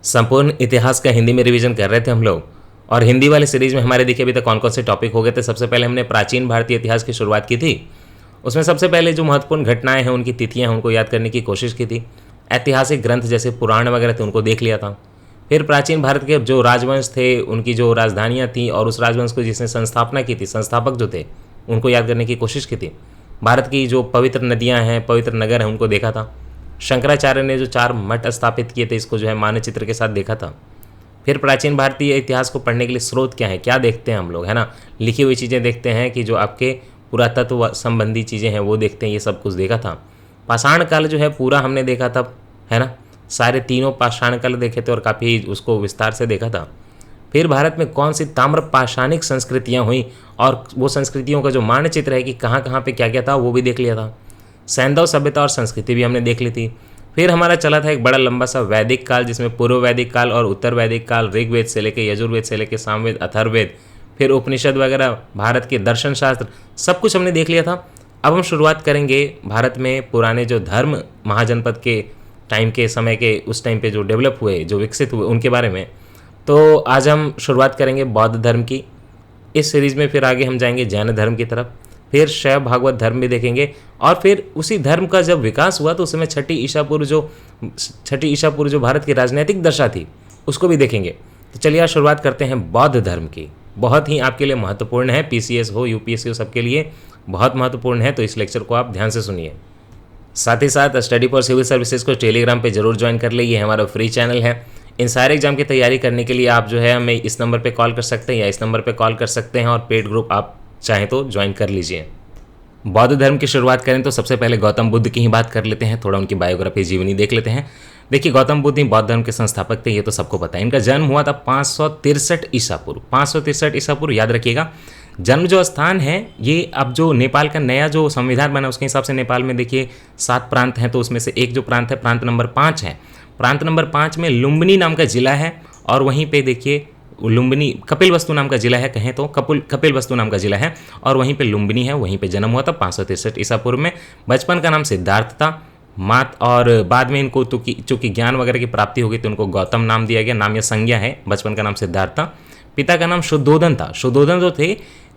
संपूर्ण इतिहास का हिंदी में रिवीजन कर रहे थे हम लोग। और हिंदी वाले सीरीज में हमारे देखिए अभी तक कौन कौन से टॉपिक हो गए थे। सबसे पहले हमने प्राचीन भारतीय इतिहास की शुरुआत की थी। उसमें सबसे पहले जो महत्वपूर्ण घटनाएं हैं, उनकी तिथियां हैं, उनको याद करने की कोशिश की थी। ऐतिहासिक ग्रंथ जैसे पुराण वगैरह थे, उनको देख लिया था। फिर प्राचीन भारत के जो राजवंश थे, उनकी जो राजधानियाँ थी और उस राजवंश को जिसने संस्थापना की थी, संस्थापक जो थे, उनको याद करने की कोशिश की थी। भारत की जो पवित्र नदियाँ हैं, पवित्र नगर हैं, उनको देखा था। शंकराचार्य ने जो 4 मठ स्थापित किए थे, इसको जो है मानचित्र के साथ देखा था। फिर प्राचीन भारतीय इतिहास को पढ़ने के लिए स्रोत क्या है, क्या देखते हैं हम लोग, है ना। लिखी हुई चीज़ें देखते हैं कि जो आपके पुरातत्व संबंधी चीज़ें हैं वो देखते हैं, ये सब कुछ देखा था। पाषाण काल जो है पूरा हमने देखा था, है ना। सारे तीनों पाषाण काल देखे थे और काफ़ी उसको विस्तार से देखा था। फिर भारत में कौन सी ताम्र पाषाणिक संस्कृतियाँ हुई और वो संस्कृतियों का जो मानचित्र है कि कहाँ कहाँ पे क्या क्या था, वो भी देख लिया था। सैंधव सभ्यता और संस्कृति भी हमने देख ली थी। फिर हमारा चला था एक बड़ा लंबा सा वैदिक काल, जिसमें पूर्व वैदिक काल और उत्तर वैदिक काल, ऋग्वेद से लेकर यजुर्वेद से लेकर सामवेद, अथर्ववेद, फिर उपनिषद वगैरह, भारत के दर्शन शास्त्र, सब कुछ हमने देख लिया था। अब हम शुरुआत करेंगे भारत में पुराने जो धर्म महाजनपद के टाइम के समय के, उस टाइम पे जो डेवलप हुए, जो विकसित हुए, उनके बारे में। तो आज हम शुरुआत करेंगे बौद्ध धर्म की इस सीरीज़ में। फिर आगे हम जाएंगे जैन धर्म की तरफ, फिर शैव भागवत धर्म भी देखेंगे। और फिर उसी धर्म का जब विकास हुआ तो उस समय छठी ईसा पूर्व जो भारत की राजनीतिक दशा थी, उसको भी देखेंगे। तो चलिए आज शुरुआत करते हैं बौद्ध धर्म की। बहुत ही आपके लिए महत्वपूर्ण है, पीसीएस हो, यूपीएससी हो, सबके लिए बहुत महत्वपूर्ण है। तो इस लेक्चर को आप ध्यान से सुनिए। साथ ही साथ स्टडी फॉर सिविल सर्विसेज को टेलीग्राम पे जरूर ज्वाइन कर लीजिए, हमारा फ्री चैनल है। इन सारे एग्जाम की तैयारी करने के लिए आप जो है हमें इस नंबर पे कॉल कर सकते हैं या इस नंबर पे कॉल कर सकते हैं, और पेड ग्रुप आप चाहें तो ज्वाइन कर लीजिए। बौद्ध धर्म की शुरुआत करें तो सबसे पहले गौतम बुद्ध की ही बात कर लेते हैं, थोड़ा उनकी बायोग्राफी, जीवनी देख लेते हैं। देखिए, गौतम बुद्ध ही बौद्ध धर्म के संस्थापक थे, ये तो सबको पता है। इनका जन्म हुआ था 563 ईसा पूर्व। 563 ईसा पूर्व याद रखिएगा। जन्म जो स्थान है ये अब जो नेपाल का नया जो संविधान बना उसके हिसाब से नेपाल में देखिए 7 प्रांत हैं, तो उसमें से एक जो प्रांत है, प्रांत नंबर 5 है। प्रांत नंबर 5 में लुम्बिनी नाम का जिला है, और वहीं पे देखिए लुम्बिनी, कपिलवस्तु नाम का जिला है, कहें तो कपिलवस्तु नाम का जिला है, और वहीं पे लुम्बिनी है। वहीं पे जन्म हुआ था 563 ईसा पूर्व में। बचपन का नाम सिद्धार्थ था मात, और बाद में इनको चूंकि ज्ञान वगैरह की प्राप्ति हो गई तो उनको गौतम नाम दिया गया। नाम या संज्ञा है, बचपन का नाम सिद्धार्थ था। पिता का नाम शुद्धोधन था। शुद्धोधन जो थे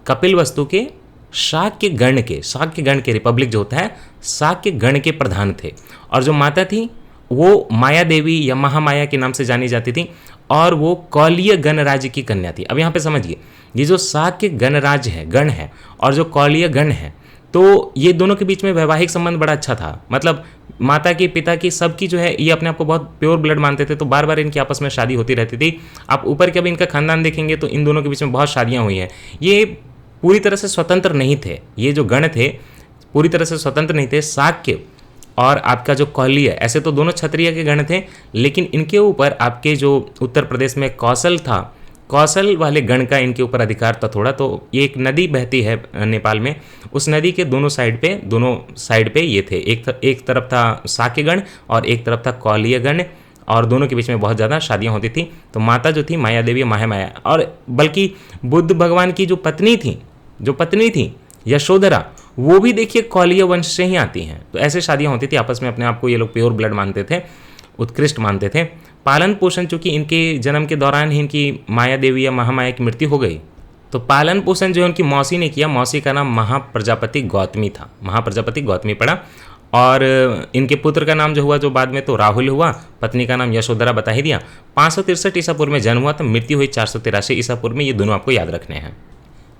कपिलवस्तु के शाक्य गण के रिपब्लिक जो होता है, शाक्य गण के प्रधान थे। और जो माता थी वो माया देवी या महामाया के नाम से जानी जाती थी, और वो कौलीय गणराज्य की कन्या थी। अब यहाँ पे समझिए, ये जो शाक्य गणराज्य है, गण है, और जो कौलीय गण है, तो ये दोनों के बीच में वैवाहिक संबंध बड़ा अच्छा था। मतलब माता की, पिता की, सबकी जो है, ये अपने आप को बहुत प्योर ब्लड मानते थे, तो बार बार इनकी आपस में शादी होती रहती थी। आप ऊपर के अभी इनका खानदान देखेंगे तो इन दोनों के बीच में बहुत शादियाँ हुई हैं। ये पूरी तरह से स्वतंत्र नहीं थे, ये जो गण थे पूरी तरह से स्वतंत्र नहीं थे। शाक्य और आपका जो कौलीय, ऐसे तो दोनों क्षत्रिय के गण थे, लेकिन इनके ऊपर आपके जो उत्तर प्रदेश में कौशल था, कौशल वाले गण का इनके ऊपर अधिकार था थोड़ा। तो ये एक नदी बहती है नेपाल में, उस नदी के दोनों साइड पे ये थे। एक तरफ था शाक्य गण और एक तरफ था कौलीय गण, और दोनों के बीच में बहुत ज़्यादा शादियाँ होती थी। तो माता जो थी माया देवी, महामाया, और बल्कि बुद्ध भगवान की जो पत्नी थी यशोधरा, वो भी देखिए कौलीय वंश से ही आती हैं। तो ऐसे शादियाँ होती थी आपस में, अपने आप को ये लोग प्योर ब्लड मानते थे, उत्कृष्ट मानते थे। पालन पोषण, चूंकि इनके जन्म के दौरान ही इनकी माया देवी या महामाया की मृत्यु हो गई, तो पालन पोषण जो है उनकी मौसी ने किया। मौसी का नाम महाप्रजापति गौतमी था, महाप्रजापति गौतमी पड़ा। और इनके पुत्र का नाम जो हुआ, जो बाद में तो राहुल हुआ, पत्नी का नाम यशोधरा बता ही दिया। 563 ईसा पूर्व में जन्म हुआ था, मृत्यु हुई 483 ईसा पूर्व में। ये दोनों आपको याद रखने हैं।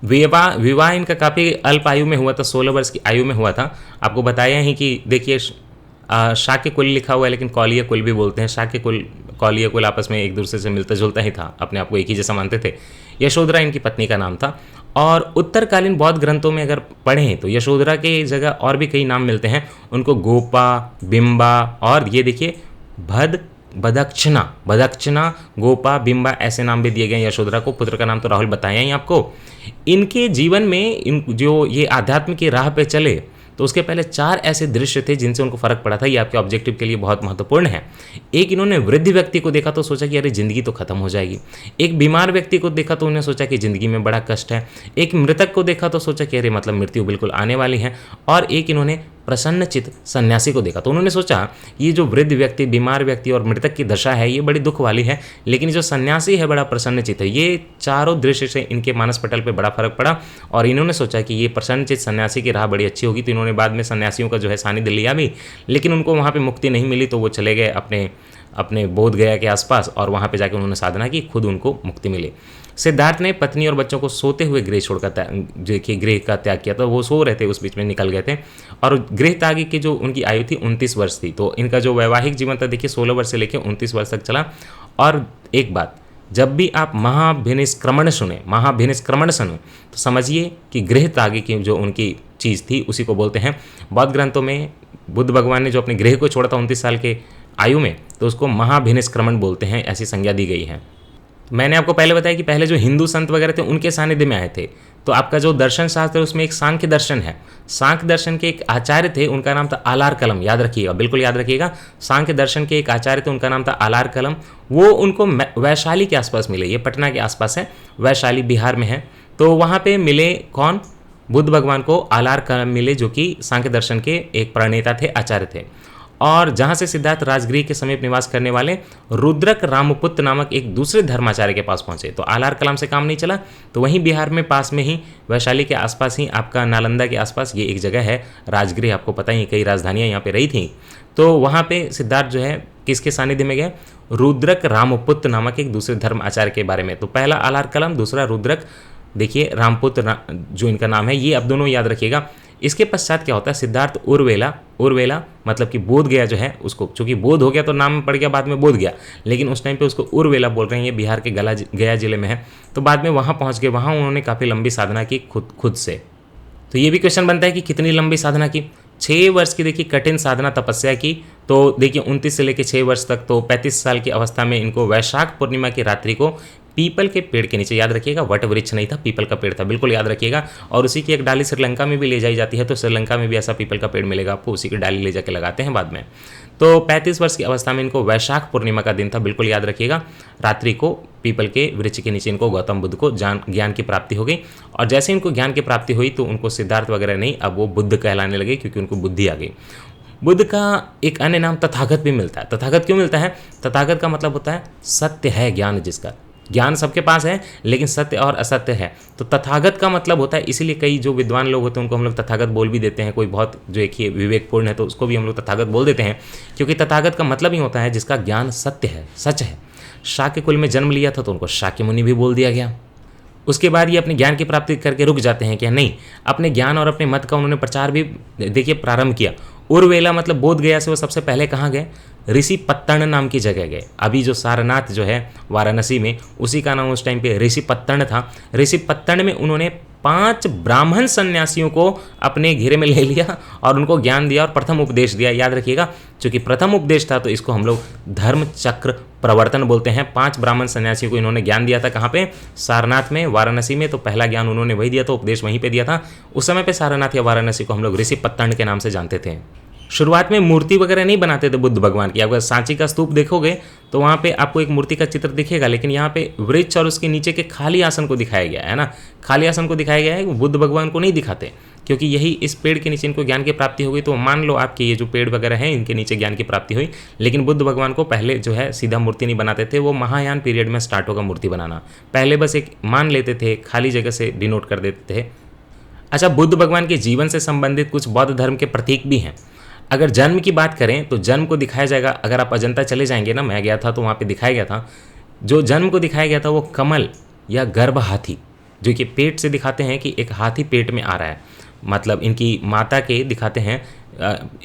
विवाह इनका काफ़ी अल्प आयु में हुआ था, 16 वर्ष की आयु में हुआ था। आपको बताया ही कि देखिए शाक्य कुल लिखा हुआ है, लेकिन कौलीय कुल भी बोलते हैं। शाक्य कुल, कौलीय कुल आपस में एक दूसरे से मिलता जुलता ही था, अपने आप को एक ही जैसा मानते थे। यशोधरा इनकी पत्नी का नाम था। और उत्तरकालीन बौद्ध ग्रंथों में अगर पढ़ें तो यशोधरा के जगह और भी कई नाम मिलते हैं उनको, गोपा, बिंबा, और ये देखिए बदक्षिणा, गोपा, बिंबा, ऐसे नाम भी दिए गए यशोधरा को। पुत्र का नाम तो राहुल बताया ही आपको। इनके जीवन में जो ये आध्यात्म की राह पे चले, तो उसके पहले 4 ऐसे दृश्य थे जिनसे उनको फर्क पड़ा था। ये आपके ऑब्जेक्टिव के लिए बहुत महत्वपूर्ण है। एक, इन्होंने वृद्ध व्यक्ति को देखा तो सोचा कि अरे ज़िंदगी तो खत्म हो जाएगी। एक बीमार व्यक्ति को देखा तो उन्हें सोचा कि ज़िंदगी में बड़ा कष्ट है। एक मृतक को देखा तो सोचा कि अरे मतलब मृत्यु बिल्कुल आने वाली है। और एक इन्होंने प्रसन्नचित सन्यासी को देखा। तो उन्होंने सोचा ये जो वृद्ध व्यक्ति, बीमार व्यक्ति और मृतक की दशा है ये बड़ी दुख वाली है, लेकिन जो सन्यासी है बड़ा प्रसन्नचित है। ये चारों दृश्य से इनके मानस पटल पर बड़ा फर्क पड़ा और इन्होंने सोचा कि ये प्रसन्नचित सन्यासी की राह बड़ी अच्छी होगी। तो इन्होंने बाद में सन्यासियों का जो है सानिध्य लिया भी, लेकिन उनको वहाँ पर मुक्ति नहीं मिली। तो वो चले गए अपने बोध गया के आसपास और वहाँ पे जाके उन्होंने साधना की, खुद उनको मुक्ति मिली। सिद्धार्थ ने पत्नी और बच्चों को सोते हुए गृह छोड़कर देखिए गृह का त्याग किया। तो वो सो रहे थे, उस बीच में निकल गए थे। और गृह त्याग की जो उनकी आयु थी 29 वर्ष थी। तो इनका जो वैवाहिक जीवन था देखिए 16 वर्ष से लेकर 29 वर्ष तक चला। और एक बात, जब भी आप महाभिनिष्क्रमण सुने तो समझिए कि गृह त्याग की जो उनकी चीज़ थी उसी को बोलते हैं। बौद्ध ग्रंथों में बुद्ध भगवान ने जो अपने गृह को छोड़ा था 29 साल के आयु में, तो उसको महाभिनिष्क्रमण बोलते हैं, ऐसी संज्ञा दी गई है। मैंने आपको पहले बताया कि पहले जो हिंदू संत वगैरह थे उनके सानिध्य में आए थे। तो आपका जो दर्शन शास्त्र है उसमें एक सांख्य दर्शन है। सांख्य दर्शन के एक आचार्य थे, उनका नाम था आलार कलम। याद रखिएगा, बिल्कुल याद रखिएगा। सांख्य दर्शन के एक आचार्य थे, उनका नाम था आलार कलम। वो उनको वैशाली के आसपास मिले। ये पटना के आसपास है, वैशाली बिहार में है। तो वहाँ पे मिले कौन? बुद्ध भगवान को आलार कलम मिले, जो कि सांख्य दर्शन के एक प्रणेता थे, आचार्य थे। और जहाँ से सिद्धार्थ राजगृह के समीप निवास करने वाले रुद्रक रामपुत्र नामक एक दूसरे धर्माचार्य के पास पहुँचे। तो आलार कलाम से काम नहीं चला, तो वहीं बिहार में पास में ही वैशाली के आसपास ही आपका नालंदा के आसपास ये एक जगह है राजगृह। आपको पता ही कई राजधानियाँ यहाँ पे रही थी। तो वहाँ पे सिद्धार्थ जो है किसके सानिध्य में गए? रुद्रक रामपुत्र नामक एक दूसरे धर्म आचार्य के बारे में। तो पहला आलार कलाम, दूसरा रुद्रक, देखिए रामपुत्र जो इनका नाम है, ये आप दोनों याद रखिएगा। इसके पश्चात क्या होता है? सिद्धार्थ उर्वेला मतलब कि बोध गया जो है उसको, चूंकि बोध हो गया तो नाम पड़ गया बाद में बोध गया, लेकिन उस टाइम पे उसको उर्वेला बोल रहे हैं। ये बिहार के गया जिले में है। तो बाद में वहाँ पहुँच गए, वहाँ उन्होंने काफ़ी लंबी साधना की खुद से। तो ये भी क्वेश्चन बनता है कि कितनी लंबी साधना की? 6 वर्ष की देखिए कठिन साधना तपस्या की। तो देखिए 29 से लेकर 6 वर्ष तक, तो 35 साल की अवस्था में इनको वैशाख पूर्णिमा की रात्रि को पीपल के पेड़ के नीचे, याद रखिएगा वट वृक्ष नहीं था, पीपल का पेड़ था, बिल्कुल याद रखिएगा। और उसी की एक डाली श्रीलंका में भी ले जाई जाती है। तो श्रीलंका में भी ऐसा पीपल का पेड़ मिलेगा आपको, उसी की डाली ले जाके लगाते हैं बाद में। तो 35 वर्ष की अवस्था में इनको वैशाख पूर्णिमा का दिन था, बिल्कुल याद रखिएगा। रात्रि को पीपल के वृक्ष के नीचे इनको गौतम बुद्ध को ज्ञान की प्राप्ति हो गई। और जैसे इनको ज्ञान की प्राप्ति हुई तो उनको सिद्धार्थ वगैरह नहीं, अब वो बुद्ध कहलाने लगे, क्योंकि उनको बुद्धि आ गई। बुद्ध का एक अन्य नाम तथागत भी मिलता है। तथागत क्यों मिलता है? तथागत का मतलब होता है सत्य है ज्ञान, जिसका ज्ञान सबके पास है लेकिन सत्य और असत्य है। तो तथागत का मतलब होता है, इसीलिए कई जो विद्वान लोग होते हैं उनको हम लोग तथागत बोल भी देते हैं। कोई बहुत जो एक ही विवेकपूर्ण है तो उसको भी हम लोग तथागत बोल देते हैं, क्योंकि तथागत का मतलब ही होता है जिसका ज्ञान सत्य है, सच है। शाक्य कुल में जन्म लिया था तो उनको शाक्य मुनि भी बोल दिया गया। उसके बाद ये अपने ज्ञान की प्राप्ति करके रुक जाते हैं क्या? नहीं, अपने ज्ञान और अपने मत का उन्होंने प्रचार भी देखिए प्रारंभ किया। उर्वेला मतलब बोध गया से वो सबसे पहले कहाँ गए? ऋषि पत्तन नाम की जगह गए। अभी जो सारनाथ जो है वाराणसी में, उसी का नाम उस टाइम पे ऋषि पत्तन था। ऋषि पत्तन में उन्होंने 5 ब्राह्मण सन्यासियों को अपने घेरे में ले लिया और उनको ज्ञान दिया और प्रथम उपदेश दिया। याद रखिएगा, चूंकि प्रथम उपदेश था तो इसको हम लोग धर्म चक्र प्रवर्तन बोलते हैं। 5 ब्राह्मण सन्यासियों को इन्होंने ज्ञान दिया था। कहाँ पे? सारनाथ में, वाराणसी में। तो पहला ज्ञान उन्होंने वही दिया था, उपदेश वहीं पे दिया था। उस समय पे सारनाथ या वाराणसी को हम लोग ऋषि पत्तन के नाम से जानते थे। शुरुआत में मूर्ति वगैरह नहीं बनाते थे बुद्ध भगवान की। अगर सांची का स्तूप देखोगे तो वहाँ पे आपको एक मूर्ति का चित्र दिखेगा, लेकिन यहाँ पे वृक्ष और उसके नीचे के खाली आसन को दिखाया गया है ना। खाली आसन को दिखाया गया है, बुद्ध भगवान को नहीं दिखाते, क्योंकि यही इस पेड़ के नीचे इनको ज्ञान की प्राप्ति हो गई। तो मान लो आपके ये जो पेड़ वगैरह हैं इनके नीचे ज्ञान की प्राप्ति हुई। लेकिन बुद्ध भगवान को पहले जो है सीधा मूर्ति नहीं बनाते थे, वो महायान पीरियड में स्टार्ट होगा मूर्ति बनाना। पहले बस एक मान लेते थे, खाली जगह से डिनोट कर देते थे। अच्छा, बुद्ध भगवान के जीवन से संबंधित कुछ बौद्ध धर्म के प्रतीक भी हैं। अगर जन्म की बात करें तो जन्म को दिखाया जाएगा, अगर आप अजंता चले जाएंगे ना, मैं गया था तो वहाँ पे दिखाया गया था, जो जन्म को दिखाया गया था वो कमल या गर्भ हाथी, जो कि पेट से दिखाते हैं कि एक हाथी पेट में आ रहा है। मतलब इनकी माता के दिखाते हैं,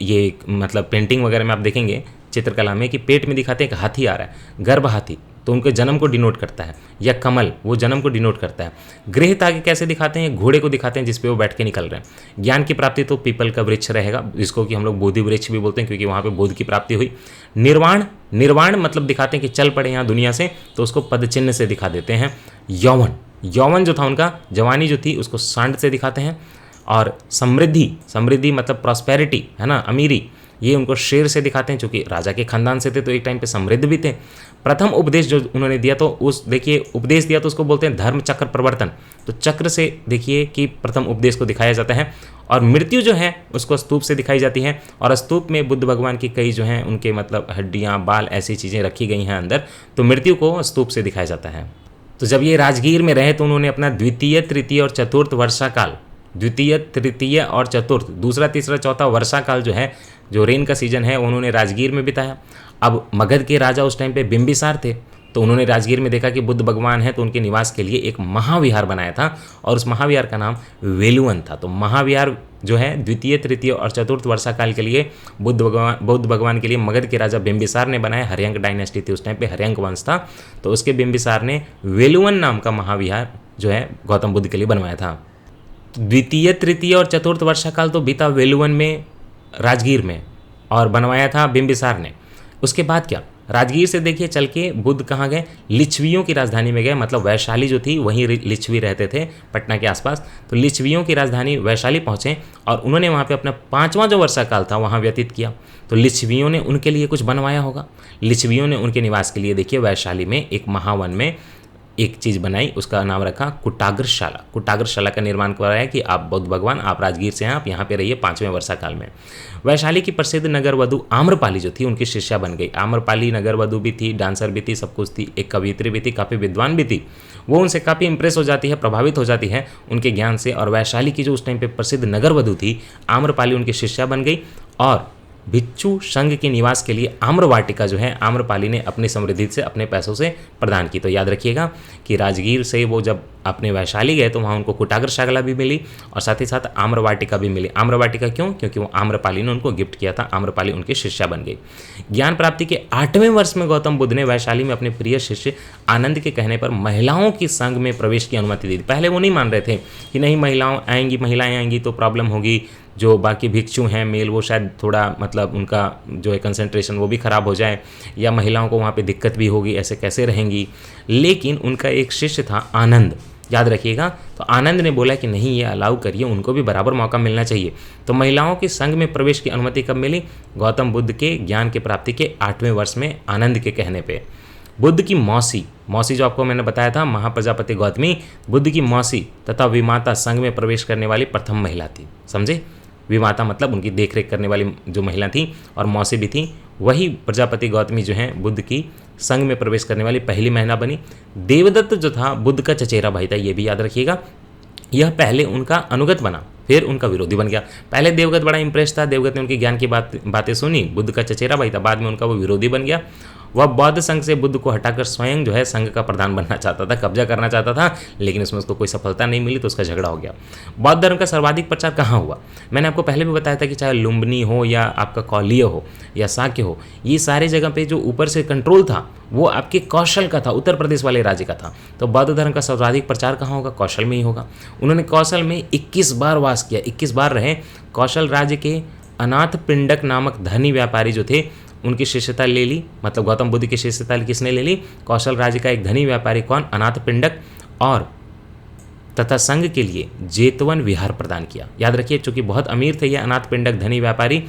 ये मतलब पेंटिंग वगैरह में आप देखेंगे चित्रकला में कि पेट में दिखाते हैं कि हाथी आ रहा है, गर्भ हाथी, तो उनके जन्म को डिनोट करता है। या कमल, वो जन्म को डिनोट करता है। गृह तागे कैसे दिखाते हैं? घोड़े को दिखाते हैं जिस पे वो बैठ के निकल रहे हैं। ज्ञान की प्राप्ति तो पीपल का वृक्ष रहेगा, जिसको कि हम लोग बोधि वृक्ष भी बोलते हैं, क्योंकि वहाँ पे बोध की प्राप्ति हुई। निर्वाण मतलब दिखाते हैं कि चल पड़े यहाँ दुनिया से, तो उसको पद चिन्ह से दिखा देते हैं। यौवन जो था उनका, जवानी जो थी, उसको सांड से दिखाते हैं। और समृद्धि मतलब प्रॉस्पेरिटी है ना, अमीरी, ये उनको शेर से दिखाते हैं, चूंकि राजा के खानदान से थे तो एक टाइम पे समृद्ध भी थे। प्रथम उपदेश जो उन्होंने दिया तो उस देखिए उपदेश दिया तो उसको बोलते हैं धर्म चक्र प्रवर्तन। तो चक्र से देखिए कि प्रथम उपदेश को दिखाया जाता है, और मृत्यु जो है उसको स्तूप से दिखाई जाती है, और स्तूप में बुद्ध भगवान की कई जो हैं उनके मतलब हड्डियाँ, बाल, ऐसी चीज़ें रखी गई हैं अंदर, तो मृत्यु को स्तूप से दिखाया जाता है। तो जब ये राजगीर में रहे तो उन्होंने अपना द्वितीय, तृतीय और चतुर्थ वर्षा काल, द्वितीय, तृतीय और चतुर्थ, दूसरा, तीसरा, चौथा वर्षा काल जो है, जो रेन का सीजन है, उन्होंने राजगीर में बिताया। अब मगध के राजा उस टाइम पे बिंबिसार थे, तो उन्होंने राजगीर में देखा कि बुद्ध भगवान है, तो उनके निवास के लिए एक महाविहार बनाया था, और उस महाविहार का नाम वेलुवन था। तो महाविहार जो है द्वितीय, तृतीय और चतुर्थ वर्षा काल के लिए बुद्ध भगवान के लिए मगध के राजा बिंबिसार ने बनाया। हर्यंक डायनेस्टी थी उस टाइम पे, हर्यंक वंश था, तो उसके बिंबिसार ने वेलुवन नाम का महाविहार जो है गौतम बुद्ध के लिए बनवाया था। द्वितीय, तृतीय और चतुर्थ वर्षा काल तो बीता वेलुवन में, राजगीर में, और बनवाया था बिंबिसार ने। उसके बाद क्या, राजगीर से देखिए चल के बुद्ध कहाँ गए, लिच्छवियों की राजधानी में गए, मतलब वैशाली जो थी वहीं लिच्छवी रहते थे पटना के आसपास, तो लिच्छवियों की राजधानी वैशाली पहुँचे, और उन्होंने वहाँ पे अपना 5वां जो वर्षा काल था वहाँ व्यतीत किया। तो लिच्छवियों ने उनके लिए कुछ बनवाया होगा, लिच्छवियों ने उनके निवास के लिए देखिए वैशाली में एक महावन में एक चीज़ बनाई, उसका नाम रखा कुटाग्रशाला। कुटाग्रशाला का निर्माण कराया कि आप बुद्ध भगवान, आप राजगीर से हैं, आप यहाँ पे रहिए 5वें वर्षा काल में। वैशाली की प्रसिद्ध नगर वधु आम्रपाली जो थी उनकी शिष्या बन गई। आम्रपाली नगर वधु भी थी, डांसर भी थी, सब कुछ थी, एक कवियत्री भी थी, काफ़ी विद्वान भी थी। वो उनसे काफ़ी इंप्रेस हो जाती है, प्रभावित हो जाती है उनके ज्ञान से, और वैशाली की जो उस टाइम पे प्रसिद्ध नगर वधु थी आम्रपाली उनकी शिष्या बन गई, और भिक्षु संघ के निवास के लिए आम्र वाटिका जो है आम्रपाली ने अपनी समृद्धि से, अपने पैसों से प्रदान की। तो याद रखिएगा कि राजगीर से वो जब अपने वैशाली गए तो वहाँ उनको कुटाग्रशाला भी मिली, और साथ ही साथ आम्र वाटिका भी मिली। आम्र वाटिका क्यों? क्योंकि वो आम्रपाली ने उनको गिफ्ट किया था, आम्रपाली उनकी शिष्या बन गई। ज्ञान प्राप्ति के 8वें वर्ष में गौतम बुद्ध ने वैशाली में अपने प्रिय शिष्य आनंद के कहने पर महिलाओं की संघ में प्रवेश की अनुमति दी। पहले वो नहीं मान रहे थे कि नहीं महिलाएं आएंगी तो प्रॉब्लम होगी, जो बाकी भिक्षु हैं मेल वो शायद थोड़ा मतलब उनका जो है कंसंट्रेशन वो भी ख़राब हो जाए, या महिलाओं को वहाँ पे दिक्कत भी होगी, ऐसे कैसे रहेंगी। लेकिन उनका एक शिष्य था आनंद, याद रखिएगा, तो आनंद ने बोला कि नहीं, ये अलाउ करिए, उनको भी बराबर मौका मिलना चाहिए। तो महिलाओं के संघ में प्रवेश की अनुमति कब मिली? गौतम बुद्ध के ज्ञान की प्राप्ति के 8वें वर्ष में आनंद के कहने पर। बुद्ध की मौसी जो आपको मैंने बताया था महाप्रजापति गौतमी, बुद्ध की मौसी तथा विमाता संघ में प्रवेश करने वाली प्रथम महिला थी। समझे? विमाता मतलब उनकी देखरेख करने वाली जो महिला थी, और मौसी भी थी, वही प्रजापति गौतमी जो हैं बुद्ध की संघ में प्रवेश करने वाली पहली महिला बनी। देवदत्त जो था बुद्ध का चचेरा भाई था, ये भी याद रखिएगा। यह पहले उनका अनुगत बना, फिर उनका विरोधी बन गया। पहले देवदत्त बड़ा इंप्रेस था, देवदत्त ने उनके ज्ञान की बातें सुनी, बुद्ध का चचेरा भाई था, बाद में उनका वो विरोधी बन गया। वह बौद्ध संघ से बुद्ध को हटाकर स्वयं जो है संघ का प्रधान बनना चाहता था, कब्जा करना चाहता था, लेकिन उसमें उसको कोई सफलता नहीं मिली, तो उसका झगड़ा हो गया। बौद्ध धर्म का सर्वाधिक प्रचार कहाँ हुआ? मैंने आपको पहले भी बताया था कि चाहे लुम्बिनी हो या आपका कौलिय हो या साक्य हो, ये सारे जगह पे जो ऊपर से कंट्रोल था वो आपके कौशल का था, उत्तर प्रदेश वाले राज्य का था। तो बौद्ध धर्म का सर्वाधिक प्रचार कहाँ होगा? कौशल में ही होगा। उन्होंने कौशल में 21 बार वास किया, 21 बार रहे। कौशल राज्य के अनाथ पिंडक नामक धनी व्यापारी जो थे उनकी शिष्यता ले ली, मतलब गौतम बुद्ध की शिष्यता किसने ले ली? कौशल राज्य का एक धनी व्यापारी, कौन? अनाथ पिंडक, और तथा संघ के लिए जेतवन विहार प्रदान किया। याद रखिए, चूंकि बहुत अमीर थे ये अनाथ पिंडक धनी व्यापारी,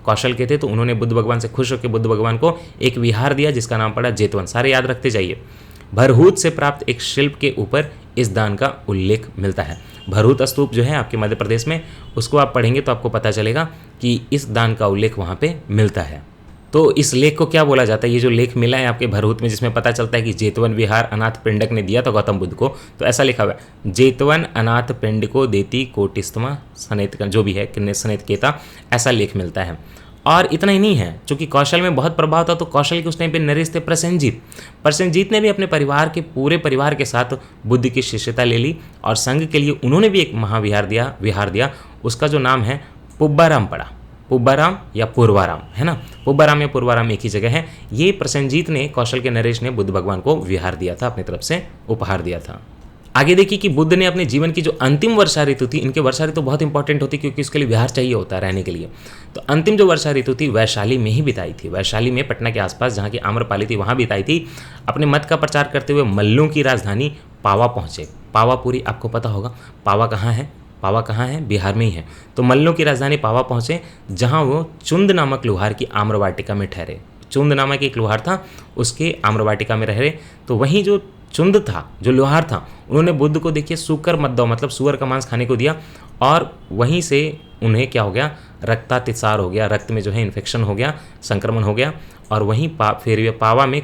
कौशल के थे, तो उन्होंने बुद्ध भगवान से खुश होकर बुद्ध भगवान को एक विहार दिया जिसका नाम पड़ा जेतवन। सारे याद रखते जाइए। भरहूत से प्राप्त एक शिल्प के ऊपर इस दान का उल्लेख मिलता है। भरहूत स्तूप जो है आपके मध्य प्रदेश में, उसको आप पढ़ेंगे तो आपको पता चलेगा कि इस दान का उल्लेख वहाँ पे मिलता है। तो इस लेख को क्या बोला जाता है? ये जो लेख मिला है आपके भरहूत में, जिसमें पता चलता है कि जेतवन विहार अनाथ पिंडक ने दिया था गौतम बुद्ध को, तो ऐसा लिखा हुआ है, जेतवन अनाथ पिंड को देती कोटिस्तमा सनेत, जो भी है सनेत केता, ऐसा लेख मिलता है। और इतना ही नहीं है, चूंकि कौशल में बहुत प्रभाव था, तो कौशल के उस टाइम पे नरेश थे प्रसेनजीत ने भी अपने पूरे परिवार के साथ बुद्ध की शिष्यता ले ली, और संघ के लिए उन्होंने भी एक महाविहार दिया। उसका जो नाम है पुब्बाराम पड़ा, पुब्बाराम या पूर्वाराम, है ना, पुब्बाराम या पूर्वाराम एक ही जगह है। ये प्रसेनजीत ने, कौशल के नरेश ने बुद्ध भगवान को विहार दिया था, अपनी तरफ से उपहार दिया था। आगे देखिए कि बुद्ध ने अपने जीवन की जो अंतिम वर्षा ऋतु थी, इनके वर्षा ऋतु बहुत इंपॉर्टेंट होती क्योंकि उसके लिए विहार चाहिए होता है रहने के लिए, तो अंतिम जो वर्षा ऋतु थी वैशाली में ही बिताई थी। वैशाली में पटना के आसपास जहाँ की आम्रपाली थी वहाँ बिताई थी। अपने मत का प्रचार करते हुए मल्लों की राजधानी पावा पहुँचे। पावापुरी आपको पता होगा, पावा कहाँ है? पावा कहाँ है? बिहार में ही है। तो मल्लों की राजधानी पावा पहुँचे, जहाँ वो चुंद नामक लोहार की आम्रवाटिका में ठहरे। चुंद नामक एक लोहार था, उसके आम्रवाटिका में रहे। तो वहीं जो चुंद था, जो लोहार था, उन्होंने बुद्ध को देखिए सूकर मत दो, मतलब सुअर का मांस खाने को दिया, और वहीं से उन्हें क्या हो गया? रक्तातिसार हो गया, रक्त में जो है इन्फेक्शन हो गया, संक्रमण हो गया। और वहीं फिर वे पावा में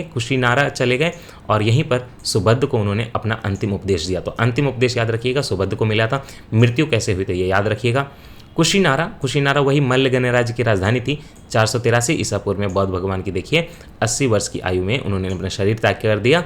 कुशीनारा चले गए, और यहीं पर सुबद्ध को उन्होंने अपना अंतिम उपदेश दिया। तो अंतिम उपदेश याद रखिएगा, सुबद्ध को मिला था। मृत्यु कैसे हुई थी ये याद रखिएगा। कुशीनारा वही मल्ल गणराज्य की राजधानी थी। 483 ईसा पूर्व में बौद्ध भगवान की देखिए 80 वर्ष की आयु में उन्होंने अपना शरीर त्याग कर दिया।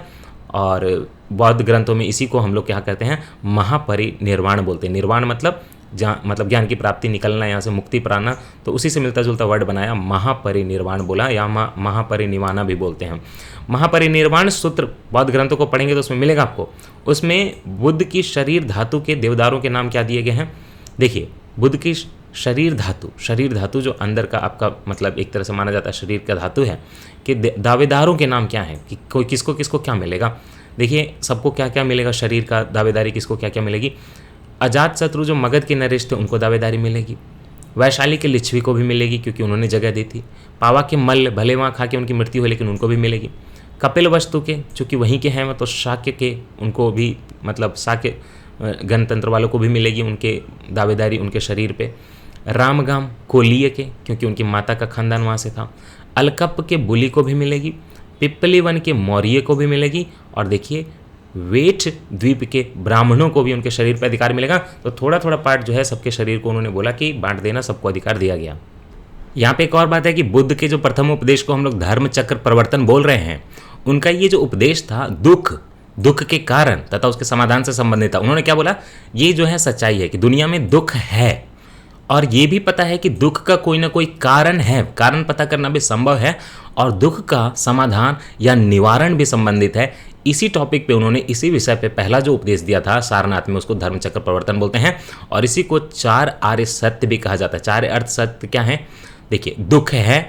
और बौद्ध ग्रंथों में इसी को हम लोग क्या कहते हैं? महापरिनिर्वाण बोलते हैं। निर्वाण मतलब मतलब ज्ञान की प्राप्ति, निकलना, यहाँ से मुक्ति पाना। तो उसी से मिलता जुलता वर्ड बनाया, महापरिनिर्वाण बोला, या महापरिनिवाना भी बोलते हैं। महापरिनिर्वाण सूत्र बौद्ध ग्रंथों को पढ़ेंगे तो उसमें मिलेगा आपको। उसमें बुद्ध की शरीर धातु के देवदारों के नाम क्या दिए गए हैं? देखिए, बुद्ध की शरीर धातु जो अंदर का आपका मतलब एक तरह से माना जाता है शरीर का धातु है, कि दावेदारों के नाम क्या हैं, कि कोई किसको किसको क्या मिलेगा। देखिए, सबको क्या क्या मिलेगा शरीर का दावेदारी, किसको क्या क्या मिलेगी। अजात शत्रु जो मगध के नरेश थे उनको दावेदारी मिलेगी। वैशाली के लिच्छवी को भी मिलेगी क्योंकि उन्होंने जगह दी थी। पावा के मल्ल भले वहाँ खा के उनकी मृत्यु हुई लेकिन उनको भी मिलेगी। कपिल वस्तु के चूँकि वहीं के हैं, तो शाक्य के उनको भी मतलब शाक्य गणतंत्र वालों को भी मिलेगी उनके दावेदारी उनके शरीर पे। रामगाम कोलीय के, क्योंकि उनकी माता का खानदान वहाँ से था। अलकप के बुली को भी मिलेगी। पिपली वन के मौर्य को भी मिलेगी। और देखिए, वेठ द्वीप के ब्राह्मणों को भी उनके शरीर पर अधिकार मिलेगा। तो थोड़ा थोड़ा पार्ट जो है सबके शरीर को उन्होंने बोला कि बांट देना, सबको अधिकार दिया गया। यहाँ पे एक और बात है कि बुद्ध के जो प्रथम उपदेश को हम लोग धर्म चक्र प्रवर्तन बोल रहे हैं, उनका ये जो उपदेश था दुख के कारण तथा उसके समाधान से संबंधित था। उन्होंने क्या बोला? ये जो है सच्चाई है कि दुनिया में दुख है, और ये भी पता है कि दुख का कोई ना कोई कारण है, कारण पता करना भी संभव है, और दुख का समाधान या निवारण भी संबंधित है। इसी टॉपिक पे उन्होंने इसी विषय पे पहला जो उपदेश दिया था सारनाथ में, उसको धर्मचक्र प्रवर्तन बोलते हैं। और इसी को 4 आर्य सत्य भी कहा जाता है। 4 अर्थ सत्य क्या है? देखिए, दुख है,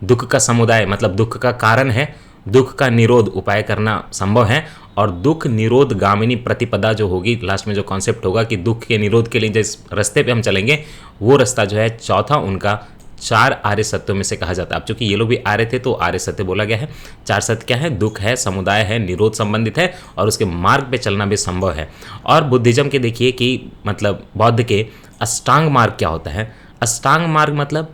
दुख का समुदाय मतलब दुख का कारण है, दुख का निरोध उपाय करना संभव है, और दुख निरोध गामिनी प्रतिपदा जो होगी, लास्ट में जो कॉन्सेप्ट होगा कि दुख के निरोध के लिए जिस रास्ते पे हम चलेंगे, वो रास्ता जो है चौथा उनका 4 आर्य सत्यों में से कहा जाता है। अब चूंकि ये लोग भी आर्य थे तो आर्य सत्य बोला गया है। 4 सत्य क्या है? दुख है, समुदाय है, निरोध संबंधित है, और उसके मार्ग पे चलना भी संभव है। और बुद्धिज्म के देखिए कि मतलब बौद्ध के अष्टांग मार्ग क्या होता है? अष्टांग मार्ग मतलब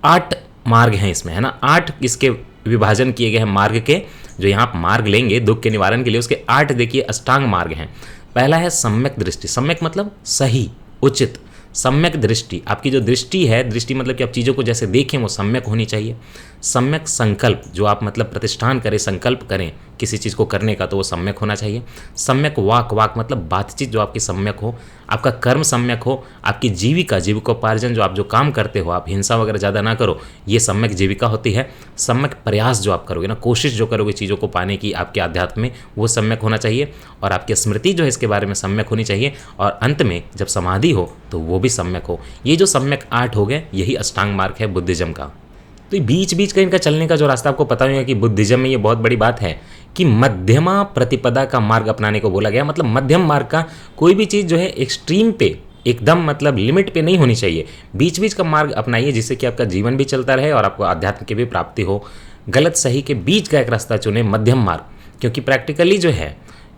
8 मार्ग हैं इसमें, है ना। 8 इसके विभाजन किए गए हैं मार्ग के, जो यहाँ आप मार्ग लेंगे दुख के निवारण के लिए, उसके 8 देखिए अष्टांग मार्ग हैं। पहला है सम्यक दृष्टि। सम्यक मतलब सही, उचित। सम्यक दृष्टि, आपकी जो दृष्टि है, दृष्टि मतलब कि आप चीज़ों को जैसे देखें वो सम्यक होनी चाहिए। सम्यक संकल्प, जो आप मतलब प्रतिष्ठान करें, संकल्प करें किसी चीज़ को करने का, तो वो सम्यक होना चाहिए। सम्यक वाक मतलब बातचीत जो आपकी सम्यक हो। आपका कर्म सम्यक हो। आपकी जीविकोपार्जन, जो आप जो काम करते हो, आप हिंसा वगैरह ज़्यादा ना करो, ये सम्यक जीविका होती है। सम्यक प्रयास जो आप करोगे ना, कोशिश जो करोगे चीज़ों को पाने की आपके आध्यात्म में, वो सम्यक होना चाहिए। और आपकी स्मृति जो है इसके बारे में सम्यक होनी चाहिए। और अंत में जब समाधि हो तो वो भी सम्यक हो। ये जो सम्यक 8 हो गए, यही अष्टांग मार्ग है बुद्धिज्म का। तो बीच बीच का इनका चलने का जो रास्ता आपको पता होगा कि बुद्धिज्म में ये बहुत बड़ी बात है कि मध्यमा प्रतिपदा का मार्ग अपनाने को बोला गया। मतलब मध्यम मार्ग का, कोई भी चीज़ जो है एक्सट्रीम पे एकदम मतलब लिमिट पे नहीं होनी चाहिए। बीच बीच का मार्ग अपनाइए जिससे कि आपका जीवन भी चलता रहे और आपको आध्यात्म की भी प्राप्ति हो। गलत सही के बीच का एक रास्ता चुने, मध्यम मार्ग, क्योंकि प्रैक्टिकली जो है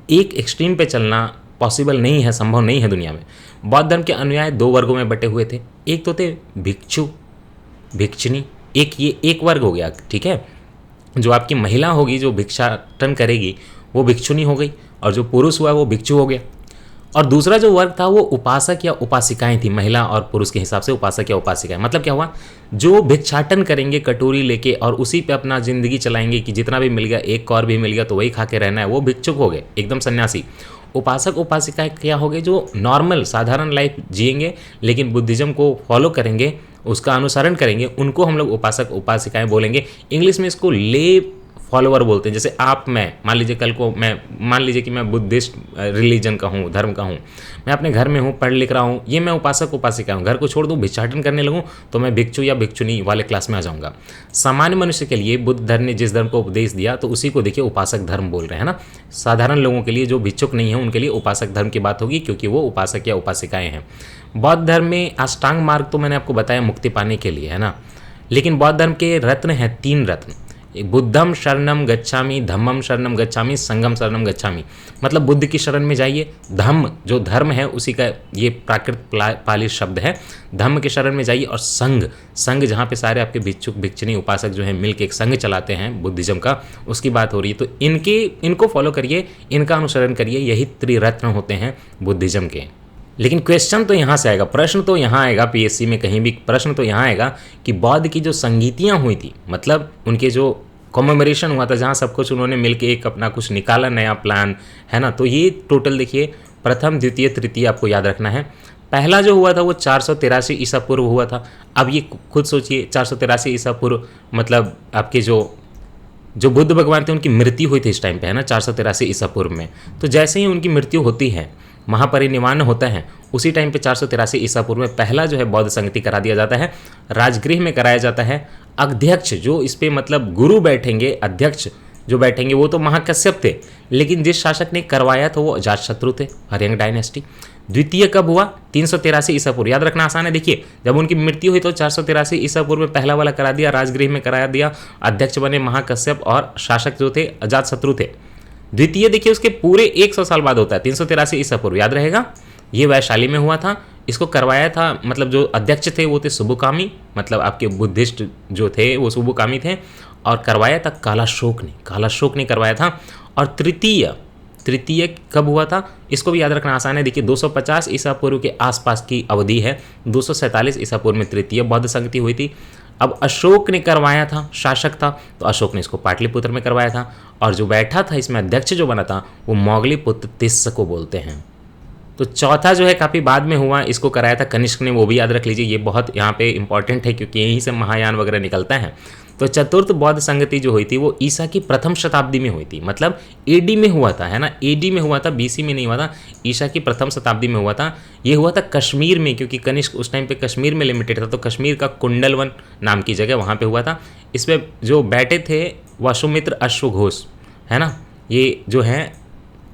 एक एक्सट्रीम पे चलना पॉसिबल नहीं है, संभव नहीं है दुनिया में। बौद्ध धर्म के अनुयायी 2 वर्गों में बटे हुए थे। एक तो थे भिक्षु, भिक्षुनी, ये एक वर्ग हो गया, ठीक है। जो आपकी महिला होगी जो भिक्षाटन करेगी वो भिक्षुनी हो गई, और जो पुरुष हुआ वो भिक्षु हो गया। और दूसरा जो वर्ग था वो उपासक या उपासिकाएं थी। महिला और पुरुष के हिसाब से उपासक या उपासिकाएं, मतलब क्या हुआ, जो भिक्षाटन करेंगे कटोरी लेके और उसी पे अपना जिंदगी चलाएंगे कि जितना भी मिल गया, एक कौर भी मिल गया तो वही खा के रहना है, वो भिक्षुक हो गए, एकदम सन्यासी। उपासक उपासिकाएं क्या हो गए, जो नॉर्मल साधारण लाइफ जिएंगे लेकिन बुद्धिज्म को फॉलो करेंगे, उसका अनुसरण करेंगे, उनको हम लोग उपासक उपासिकाएं बोलेंगे। इंग्लिश में इसको ले फॉलोअर बोलते हैं। जैसे आप, मैं मान लीजिए कल को मान लीजिए कि मैं बुद्धिस्ट रिलीजन का हूँ, धर्म का हूँ, मैं अपने घर में हूँ, पढ़ लिख रहा हूँ, ये मैं उपासक उपासिका हूँ, घर को छोड़ दूँ, भिक्षाटन करने लगूँ तो मैं भिक्षु या भिक्षुनी वाले क्लास में आ जाऊँगा। सामान्य मनुष्य के लिए बुद्ध धर्म ने जिस धर्म को उपदेश दिया तो उसी को देखिए उपासक धर्म बोल रहे हैं ना। साधारण लोगों के लिए जो भिक्षुक नहीं है उनके लिए उपासक धर्म की बात होगी, क्योंकि वो उपासक या उपासिकाएं हैं। बौद्ध धर्म में अष्टांग मार्ग तो मैंने आपको बताया मुक्ति पाने के लिए, है ना। लेकिन बौद्ध धर्म के रत्न हैं 3 रत्न, बुद्धम शरणम गच्छामि, धम्मम शरणम गच्छामि, संघम शरणम गच्छामि। मतलब बुद्ध की शरण में जाइए, धम्म जो धर्म है उसी का ये प्राकृत पाली शब्द है, धम्म की शरण में जाइए, और संघ जहाँ पे सारे आपके भिक्षुक भिक्षुणी उपासक जो है मिलके एक संघ चलाते हैं बुद्धिज्म का, उसकी बात हो रही है। तो इनको फॉलो करिए, इनका अनुसरण करिए, यही त्रिरत्न होते हैं बुद्धिज्म के। लेकिन क्वेश्चन तो यहाँ से आएगा, प्रश्न तो यहाँ आएगा, पीएससी में कहीं भी प्रश्न तो यहाँ आएगा कि बौद्ध की जो संगीतियाँ हुई थी, मतलब उनके जो कॉमेमोरेशन हुआ था जहाँ सब कुछ उन्होंने मिलके एक अपना कुछ निकाला नया प्लान, है ना। तो ये टोटल देखिए प्रथम द्वितीय तृतीय आपको याद रखना है। पहला जो हुआ था वो 483 ईसा पूर्व हुआ था। अब ये खुद सोचिए 483 ईसा पूर्व मतलब आपके जो बुद्ध भगवान थे उनकी मृत्यु हुई थी इस टाइम पे, है ना, 483 ईसा पूर्व में। तो जैसे ही उनकी मृत्यु होती है, महापरिनिर्वाण होता है, उसी टाइम पे 483 ईसा पूर्व में पहला जो है बौद्ध संगति करा दिया जाता है, राजगृह में कराया जाता है। अध्यक्ष जो इस पे मतलब गुरु बैठेंगे, अध्यक्ष जो बैठेंगे वो तो महाकश्यप थे, लेकिन जिस शासक ने करवाया था वो अजातशत्रु थे, हर्यंग डायनेस्टी। द्वितीय कब हुआ? 383 ईसा पूर्व, याद रखना आसान है। देखिए जब उनकी मृत्यु हुई तो 483 ईसा पूर्व में पहला वाला करा दिया, राजगृह में कराया दिया, अध्यक्ष बने महाकश्यप और शासक जो थे अजातशत्रु थे। द्वितीय देखिए उसके पूरे 100 साल बाद होता है, 383 ईसा पूर्व, याद रहेगा। ये वैशाली में हुआ था, इसको करवाया था, मतलब जो अध्यक्ष थे वो थे सुबुकामी, मतलब आपके बुद्धिस्ट जो थे वो सुबुकामी थे, और करवाया था कालाशोक ने करवाया था। और तृतीय कब हुआ था इसको भी याद रखना आसान है। देखिए 250 ईसा पूर्व के आसपास की अवधि है, 247 ईसा पूर्व में तृतीय बौद्ध संगति हुई थी। अब अशोक ने करवाया था, शासक था, तो अशोक ने इसको पाटलिपुत्र में करवाया था, और जो बैठा था इसमें अध्यक्ष जो बना था वो मोगलीपुत्र तिस्स को बोलते हैं। तो चौथा जो है काफ़ी बाद में हुआ, इसको कराया था कनिष्क ने, वो भी याद रख लीजिए, ये बहुत यहाँ पे इंपॉर्टेंट है क्योंकि यहीं से महायान वगैरह निकलता है। तो चतुर्थ बौद्ध संगति जो हुई थी वो ईसा की प्रथम शताब्दी में हुई थी, मतलब एडी में हुआ था, है ना, एडी में हुआ था, बीसी में नहीं हुआ था, ईसा की प्रथम शताब्दी में हुआ था। ये हुआ था कश्मीर में, क्योंकि कनिष्क उस टाइम पे कश्मीर में लिमिटेड था, तो कश्मीर का कुंडलवन नाम की जगह वहाँ पे हुआ था। इसमें जो बैठे थे वसुमित्र अश्वघोष, है ना, ये जो हैं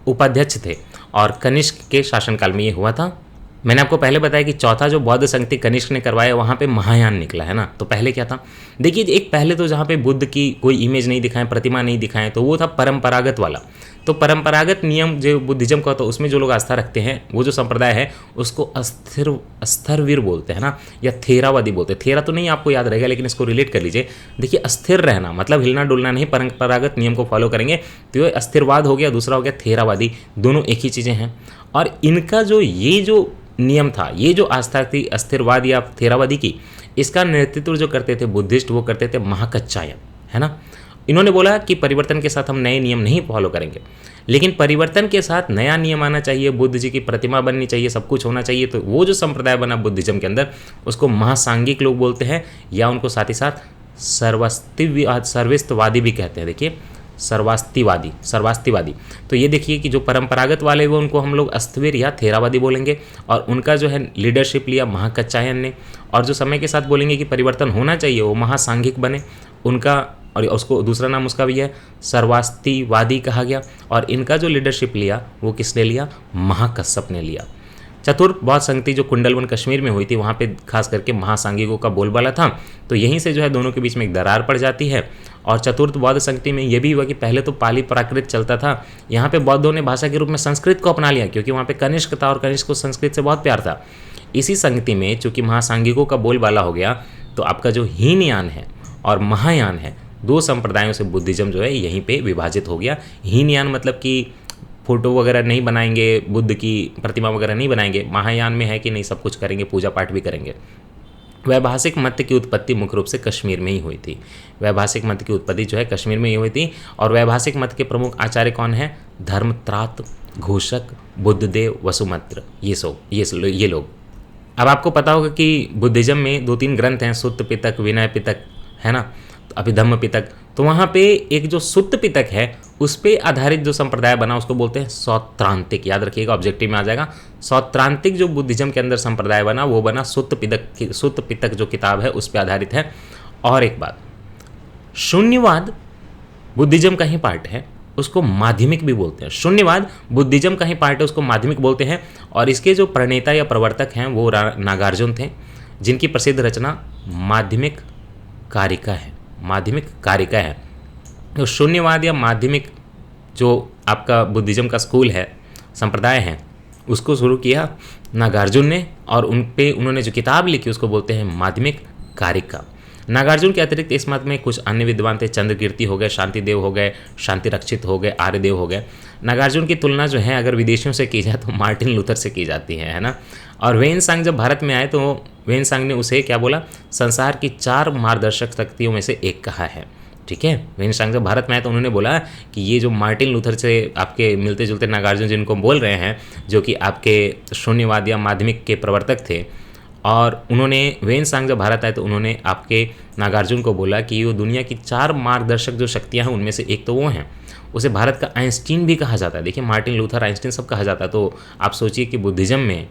उपाध्यक्ष थे, और कनिष्क के शासनकाल में ये हुआ था। मैंने आपको पहले बताया कि चौथा जो बौद्ध संगति कनिष्क ने करवाया वहाँ पे महायान निकला, है ना। तो पहले क्या था, देखिए एक पहले तो जहाँ पे बुद्ध की कोई इमेज नहीं दिखाएं, प्रतिमा नहीं दिखाएं, तो वो था परंपरागत वाला। तो परंपरागत नियम जो बुद्धिज्म का होता है उसमें जो लोग आस्था रखते हैं, वो जो संप्रदाय है उसको अस्थिरवीर बोलते हैं ना, या थेरावादी बोलते हैं। थेरा तो नहीं आपको याद रहेगा, लेकिन इसको रिलेट कर लीजिए। देखिए अस्थिर रहना मतलब हिलना डुलना नहीं, परंपरागत नियम को फॉलो करेंगे, तो ये अस्थिरवाद हो गया, दूसरा हो गया थेरावादी, दोनों एक ही चीज़ें हैं। और इनका जो ये जो नियम था, ये जो आस्था थी अस्थिरवाद या थेरावादी की, इसका नेतृत्व जो करते थे बुद्धिस्ट, वो करते थे महाकच्चायन, है ना। इन्होंने बोला कि परिवर्तन के साथ हम नए नियम नहीं फॉलो करेंगे, लेकिन परिवर्तन के साथ नया नियम आना चाहिए, बुद्ध जी की प्रतिमा बननी चाहिए, सब कुछ होना चाहिए। तो वो जो संप्रदाय बना बुद्धिज्म के अंदर उसको महासांगिक लोग बोलते हैं, या उनको साथ ही साथ सर्वस्तिवादी भी कहते हैं। देखिए सर्वास्तिवादी। तो ये देखिए कि जो परंपरागत वाले वो उनको हम लोग अस्थिर या थेरावादी बोलेंगे, और उनका जो है लीडरशिप लिया महाकच्चायन ने, और जो समय के साथ बोलेंगे कि परिवर्तन होना चाहिए वो महासांघिक बने उनका, और उसको दूसरा नाम उसका भी है सर्वास्तिवादी कहा गया। और इनका जो लीडरशिप लिया वो किसने लिया? महाकश्यप ने लिया। चतुर्थ बौद्ध संगति जो कुंडलवन कश्मीर में हुई थी वहाँ पे खास करके महासांघिकों का बोलबाला था, तो यहीं से जो है दोनों के बीच में एक दरार पड़ जाती है। और चतुर्थ बौद्ध संगति में ये भी हुआ कि पहले तो पाली प्राकृत चलता था, यहाँ पे बौद्धों ने भाषा के रूप में संस्कृत को अपना लिया, क्योंकि वहाँ पे कनिष्क था और कनिष्क को संस्कृत से बहुत प्यार था। इसी संगति में चूँकि महासांघिकों का बोलबाला हो गया, तो आपका जो हीनयान है और महायान है, दो संप्रदायों से बुद्धिज्म जो है यहीं पे विभाजित हो गया। हीनयान मतलब कि फोटो वगैरह नहीं बनाएंगे, बुद्ध की प्रतिमा वगैरह नहीं बनाएंगे। महायान में है कि नहीं, सब कुछ करेंगे, पूजा पाठ भी करेंगे। वैभाषिक मत की उत्पत्ति मुख्य रूप से कश्मीर में ही हुई थी। वैभाषिक मत की उत्पत्ति जो है कश्मीर में ही हुई थी। और वैभाषिक मत के प्रमुख आचार्य कौन हैं? धर्मत्रात, घोषक, बुद्धदेव, वसुमित्र, ये लोग। अब आपको पता होगा कि बुद्धिज्म में 2-3 ग्रंथ हैं, सुत्त पिटक, विनय पिटक, है ना, अभिधम्म पिटक। तो वहाँ पे एक जो सुत्त पितक है उस पे आधारित जो संप्रदाय बना उसको बोलते हैं सौत्रांतिक। याद रखिएगा, ऑब्जेक्टिव में आ जाएगा। सौत्रांतिक जो बुद्धिज्म के अंदर संप्रदाय बना वो बना सुत्त पितक जो किताब है उस पर आधारित है। और एक बात, शून्यवाद बुद्धिज्म का ही पार्ट है, उसको माध्यमिक भी बोलते हैं। शून्यवाद बुद्धिज्म का ही पार्ट है, उसको माध्यमिक बोलते हैं। और इसके जो प्रणेता या प्रवर्तक हैं वो नागार्जुन थे, जिनकी प्रसिद्ध रचना माध्यमिक कारिका है। माध्यमिक कारिका है। तो शून्यवाद या माध्यमिक जो आपका बुद्धिज्म का स्कूल है, संप्रदाय है, उसको शुरू किया नागार्जुन ने, और उन्होंने जो किताब लिखी उसको बोलते हैं माध्यमिक कारिका। नागार्जुन के अतिरिक्त इस मत में कुछ अन्य विद्वान थे। चंद्रकीर्ति हो गए, शांतिदेव हो गए, शांति रक्षित हो गए, आर्यदेव हो गए। नागार्जुन की तुलना जो है अगर विदेशियों से की जाए तो मार्टिन लूथर से की जाती है ना। और वेन-सांग जब भारत में आए तो वेन-सांग ने उसे क्या बोला, संसार की 4 मार्गदर्शक शक्तियों में से एक कहा है। ठीक है, वेन-सांग जब भारत में आए तो उन्होंने बोला कि ये जो मार्टिन लूथर से आपके मिलते जुलते नागार्जुन जिनको बोल रहे हैं, जो कि आपके शून्यवाद या माध्यमिक के प्रवर्तक थे, और उन्होंने वेन-सांग जब भारत आए तो उन्होंने आपके नागार्जुन को बोला कि वो दुनिया की 4 मार्गदर्शक जो शक्तियां हैं उनमें से एक तो वो हैं। उसे भारत का आइंस्टीन भी कहा जाता है। देखिए, मार्टिन लूथर, आइंस्टीन सब कहा जाता है। तो आप सोचिए कि बुद्धिज्म में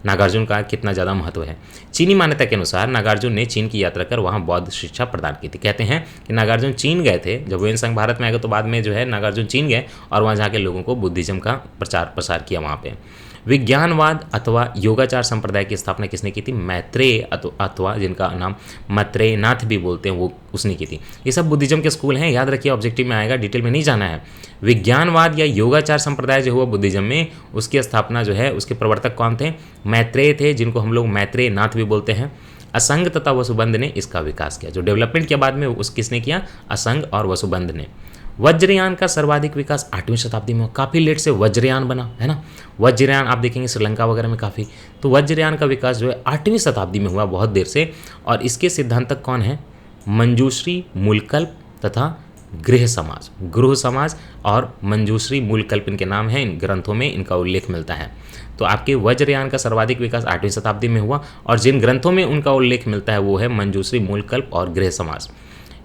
नागार्जुन का कितना ज़्यादा महत्व है। चीनी मान्यता के अनुसार नागार्जुन ने चीन की यात्रा कर वहाँ बौद्ध शिक्षा प्रदान की थी। कहते हैं कि नागार्जुन चीन गए थे, जब वेन-सांग भारत में आए तो बाद में जो है नागार्जुन चीन गए और वहाँ जाके लोगों को बुद्धिज्म का प्रचार प्रसार किया वहाँ पे। विज्ञानवाद अथवा योगाचार संप्रदाय की स्थापना किसने की थी? मैत्रेय अथवा जिनका नाम मैत्रेयनाथ भी बोलते हैं, वो उसने की थी। ये सब बुद्धिज्म के स्कूल हैं, याद रखिए, ऑब्जेक्टिव में आएगा, डिटेल में नहीं जाना है। विज्ञानवाद या योगाचार संप्रदाय जो हुआ बुद्धिज्म में, उसकी स्थापना जो है उसके प्रवर्तक कौन थे? मैत्रेय थे, जिनको हम लोग मैत्रेयनाथ भी बोलते हैं। असंग तथा वसुबंध ने इसका विकास किया। जो डेवलपमेंट के बाद में उस किसने किया? असंग और वसुबंध ने। वज्रयान का सर्वाधिक विकास 8वीं शताब्दी में हुआ। काफ़ी लेट से वज्रयान बना है ना। वज्रयान आप देखेंगे श्रीलंका वगैरह में काफ़ी, तो वज्रयान का विकास जो है 8वीं शताब्दी में हुआ, बहुत देर से। और इसके सिद्धांतक कौन है? मंजूश्री, मूलकल्प तथा गृह समाज। गृह समाज और मंजूश्री, मूलकल्प इनके नाम हैं, इन ग्रंथों में इनका उल्लेख मिलता है। तो आपके वज्रयान का सर्वाधिक विकास 8वीं शताब्दी में हुआ, और जिन ग्रंथों में उनका उल्लेख मिलता है वो है मंजूश्री, मूलकल्प और गृह समाज।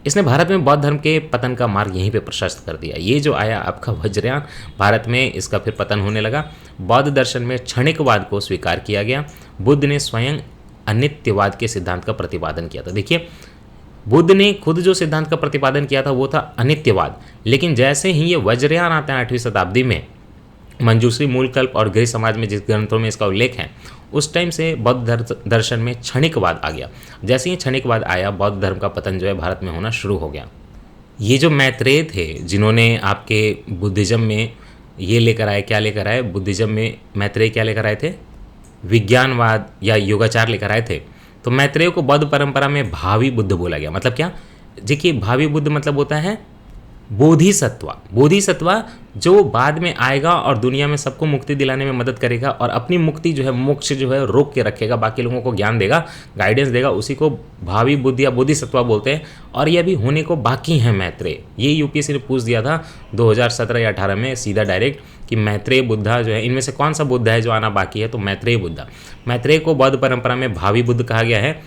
इसने भारत में बौद्ध धर्म के पतन का मार्ग यहीं पे प्रशस्त कर दिया। ये जो आया आपका वज्रयान, भारत में इसका फिर पतन होने लगा। बौद्ध दर्शन में क्षणिकवाद को स्वीकार किया गया। बुद्ध ने स्वयं अनित्यवाद के सिद्धांत का प्रतिपादन किया था। देखिए, बुद्ध ने खुद जो सिद्धांत का प्रतिपादन किया था वो था अनित्यवाद, लेकिन जैसे ही ये वज्रयान आता है 8वीं शताब्दी में, मंजूश्री, मूलकल्प और गृह समाज में जिस ग्रंथों में इसका उल्लेख है, उस टाइम से बौद्ध दर्शन में क्षणिकवाद आ गया। जैसे ही क्षणिकवाद आया, बौद्ध धर्म का पतन जो है भारत में होना शुरू हो गया। ये जो मैत्रेय थे जिन्होंने आपके बुद्धिज्म में ये लेकर आए, क्या लेकर आए? बुद्धिज्म में मैत्रेय क्या लेकर आए थे? विज्ञानवाद या योगाचार लेकर आए थे। तो मैत्रेय को बौद्ध परंपरा में भावी बुद्ध बोला गया। मतलब क्या? देखिए, भावी बुद्ध मतलब होता है बोधिसत्वा। बोधिसत्वा जो बाद में आएगा और दुनिया में सबको मुक्ति दिलाने में मदद करेगा, और अपनी मुक्ति जो है, मोक्ष जो है रोक के रखेगा, बाकी लोगों को ज्ञान देगा, गाइडेंस देगा, उसी को भावी बुद्ध या बोधिसत्वा बोलते हैं। और ये भी होने को बाकी है मैत्रेय। ये यूपीएससी ने पूछ दिया था 2017 या 18 में सीधा डायरेक्ट कि मैत्रेय बुद्धा जो है, इनमें से कौन सा बुद्ध है जो आना बाकी है? तो मैत्रेय बुद्धा। मैत्रेय को बौद्ध परंपरा में भावी बुद्ध कहा गया है।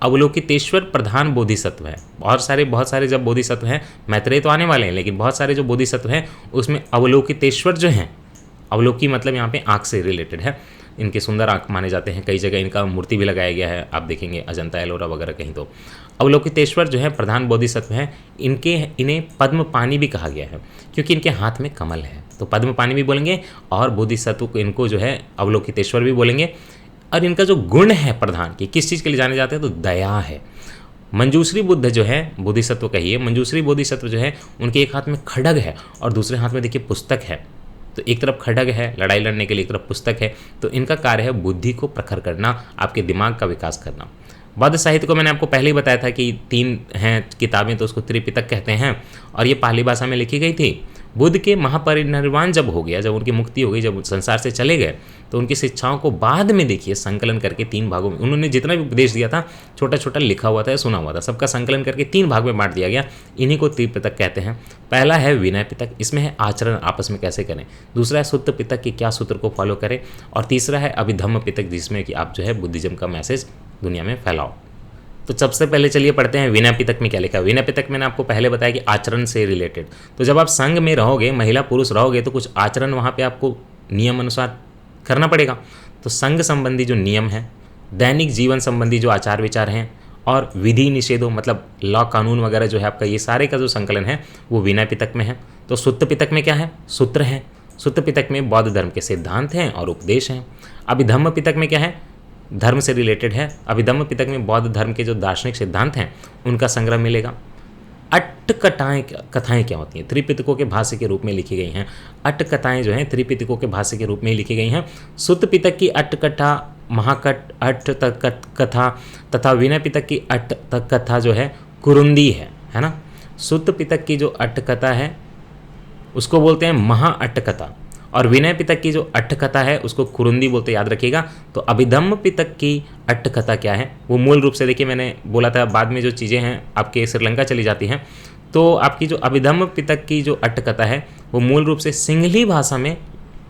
अवलोकितेश्वर प्रधान बोधिसत्व है। बहुत सारे जब बोधिसत्व हैं, मैत्रेय तो आने वाले हैं, लेकिन बहुत सारे जो बोधिसत्व हैं उसमें अवलोकितेश्वर जो हैं, अवलोकी मतलब यहाँ पे आँख से रिलेटेड है। इनके सुंदर आँख माने जाते हैं, कई जगह इनका मूर्ति भी लगाया गया है, आप देखेंगे अजंता एलोरा वगैरह कहीं। तो अवलोकितेश्वर जो है प्रधान बोधिसत्व हैं। इन्हें पद्म पानी भी कहा गया है क्योंकि इनके हाथ में कमल है, तो पद्म पानी भी बोलेंगे, और बोधिसत्व को इनको जो है अवलोकितेश्वर भी बोलेंगे। और इनका जो गुण है प्रधान की, किस चीज़ के लिए जाने जाते हैं? तो दया है। मंजूश्री बुद्ध जो है, बोधिसत्व कहिए, मंजूश्री बोधिसत्व जो है, उनके एक हाथ में खड्ग है और दूसरे हाथ में देखिए पुस्तक है। तो एक तरफ खड्ग है लड़ाई लड़ने के लिए, एक तरफ पुस्तक है। तो इनका कार्य है बुद्धि को प्रखर करना, आपके दिमाग का विकास करना। बौद्ध साहित्य को मैंने आपको पहले ही बताया था कि 3 हैं किताबें, तो उसको त्रिपिटक कहते हैं, और ये पाली भाषा में लिखी गई थी। बुद्ध के महापरिनिर्वाण जब हो गया, जब उनकी मुक्ति हो गई, जब संसार से चले गए, तो उनकी शिक्षाओं को बाद में देखिए संकलन करके 3 भागों में, उन्होंने जितना भी उपदेश दिया था छोटा छोटा लिखा हुआ था, सुना हुआ था, सबका संकलन करके 3 भाग में बांट दिया गया। इन्हीं को त्रिपिटक कहते हैं। पहला है विनय पिटक, इसमें है आचरण आपस में कैसे करें। दूसरा है सुत्त पिटक कि क्या सूत्र को फॉलो करें, और तीसरा है अभिधम्म पिटक जिसमें कि आप जो है बुद्धिज्म का मैसेज दुनिया में फैलाओ। तो सबसे पहले चलिए पढ़ते हैं विनय पिटक में क्या लिखा है। विनय पिटक मैंने आपको पहले बताया कि आचरण से रिलेटेड, तो जब आप संघ में रहोगे, महिला पुरुष रहोगे, तो कुछ आचरण वहाँ पे आपको नियम अनुसार करना पड़ेगा। तो संघ संबंधी जो नियम है, दैनिक जीवन संबंधी जो आचार विचार हैं, और विधि निषेधों मतलब लॉ कानून वगैरह जो है आपका, ये सारे का जो संकलन है वो विनय पिटक में है। तो सुत्त पिटक में क्या है? सूत्र है। सुत्त पिटक में बौद्ध धर्म के सिद्धांत हैं और उपदेश हैं। अभिधम्म पिटक में क्या है? धर्म से रिलेटेड है। अभिधम्म पिटक में बौद्ध धर्म के जो दार्शनिक सिद्धांत हैं उनका संग्रह मिलेगा। अट्टकथाएं क्या होती हैं? त्रिपिटकों के भाष्य के रूप में लिखी गई हैं। अट्टकथाएं जो हैं त्रिपिटकों के भाष्य के रूप में लिखी गई हैं। सुत्त पिटक की अट्टकथा, महाकट अट्ट कथा तथा विनय पिटक की अट्ट कथा जो है कुरुंदी है ना। सुत्त पिटक की जो अट्टकथा है उसको बोलते हैं महा अट्टकथा, और विनय पिटक की जो अट्टकथा है उसको कुरुंदी बोलते, याद रखिएगा। तो अभिधम्म पिटक की अट्टकथा क्या है? वो मूल रूप से देखिए, मैंने बोला था बाद में जो चीज़ें हैं आपके श्रीलंका चली जाती हैं, तो आपकी जो अभिधम्म पिटक की जो अट्टकथा है वो मूल रूप से सिंहली भाषा में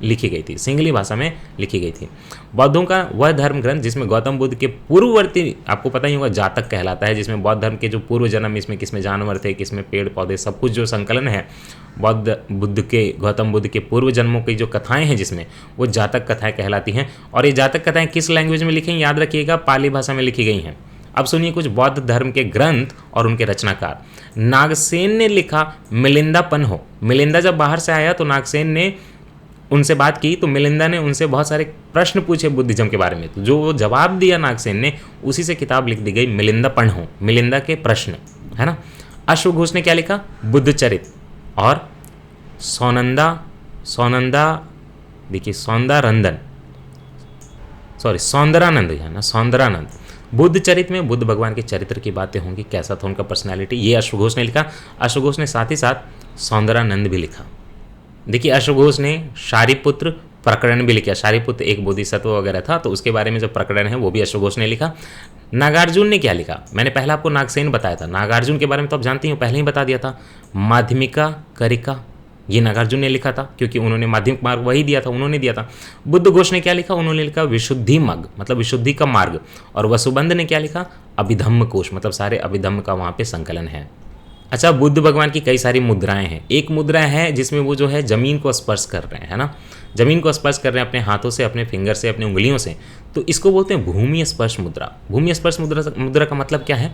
लिखी गई थी। सिंहली भाषा में लिखी गई थी। बौद्धों का वह धर्म ग्रंथ जिसमें गौतम बुद्ध के पूर्ववर्ती, आपको पता ही होगा, जातक कहलाता है, जिसमें बौद्ध धर्म के जो पूर्व जन्म, इसमें किसमें जानवर थे, किसमें पेड़ पौधे, सब कुछ जो संकलन है गौतम बुद्ध के पूर्व जन्मों की जो कथाएं हैं जिसमें, वो जातक कथाएं कहलाती हैं। और ये जातक कथाएं किस लैंग्वेज में लिखी हैं? याद रखिएगा, पाली भाषा में लिखी गई हैं। अब सुनिए कुछ बौद्ध धर्म के ग्रंथ और उनके रचनाकार। नागसेन ने लिखा मिलिंदा पन्हो। मिलिंदा जब बाहर से आया तो नागसेन ने उनसे बात की, तो मिलिंदा ने उनसे बहुत सारे प्रश्न पूछे बुद्धिज्म के बारे में, तो जो वो जवाब दिया नागसेन ने, उसी से किताब लिख दी गई मिलिंदा पन्हो, मिलिंदा के प्रश्न, है ना। अश्व घोष ने क्या लिखा? बुद्ध चरित। और देखिए सौंदरानंद है ना, सौंदरानंद। बुद्ध चरित में बुद्ध भगवान के चरित्र की बातें होंगी, कैसा था उनका पर्सनैलिटी, ये अश्वघोष ने लिखा। अश्वघोष ने साथ ही साथ सौंदरानंद भी लिखा। देखिए अश्वघोष ने शारिपुत्र प्रकरण भी लिखा। शारिपुत्र एक बोधिसत्व वगैरह था, तो उसके बारे में जो प्रकरण है वो भी अश्वघोष ने लिखा। नागार्जुन ने क्या लिखा? मैंने पहले आपको नागसेन बताया था, नागार्जुन के बारे में तो आप जानती हो, पहले ही बता दिया था। माध्यमिका करिका, ये नागार्जुन ने लिखा था, क्योंकि उन्होंने माध्यमिक मार्ग वही दिया था, उन्होंने दिया था। बुद्ध घोष ने क्या लिखा? उन्होंने लिखा विशुद्धि मग, मतलब विशुद्धि का मार्ग। और वसुबंध ने क्या लिखा? अभिधम्म कोश, मतलब सारे अभिधम्म का वहाँ पे संकलन है। अच्छा, बुद्ध भगवान की कई सारी मुद्राएं हैं। एक मुद्रा है जिसमें वो जो है जमीन को स्पर्श कर रहे हैं, है ना, जमीन को स्पर्श कर रहे हैं अपने हाथों से, अपने फिंगर से, अपनी उंगलियों से, तो इसको बोलते हैं भूमि स्पर्श मुद्रा। भूमि स्पर्श मुद्रा का मतलब क्या है?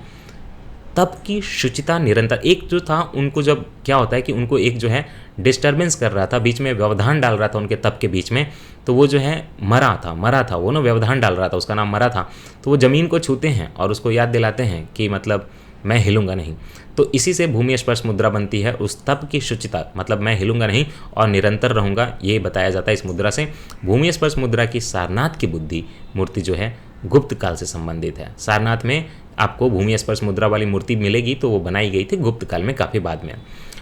तप की शुचिता निरंतर। एक जो था उनको, जब क्या होता है कि उनको एक जो है डिस्टर्बेंस कर रहा था, बीच में व्यवधान डाल रहा था उनके तप के बीच में, तो वो जो है मरा था वो ना, व्यवधान डाल रहा था, उसका नाम मरा था। तो वो ज़मीन को छूते हैं और उसको याद दिलाते हैं कि मतलब मैं हिलूंगा नहीं। तो इसी से भूमि स्पर्श मुद्रा बनती है, उस तप की शुचिता, मतलब मैं हिलूंगा नहीं और निरंतर रहूंगा, ये बताया जाता है इस मुद्रा से। भूमि स्पर्श मुद्रा की सारनाथ की बुद्धि मूर्ति जो है गुप्त काल से संबंधित है। सारनाथ में आपको भूमि स्पर्श मुद्रा वाली मूर्ति मिलेगी, तो वो बनाई गई थी गुप्त काल में, काफ़ी बाद में।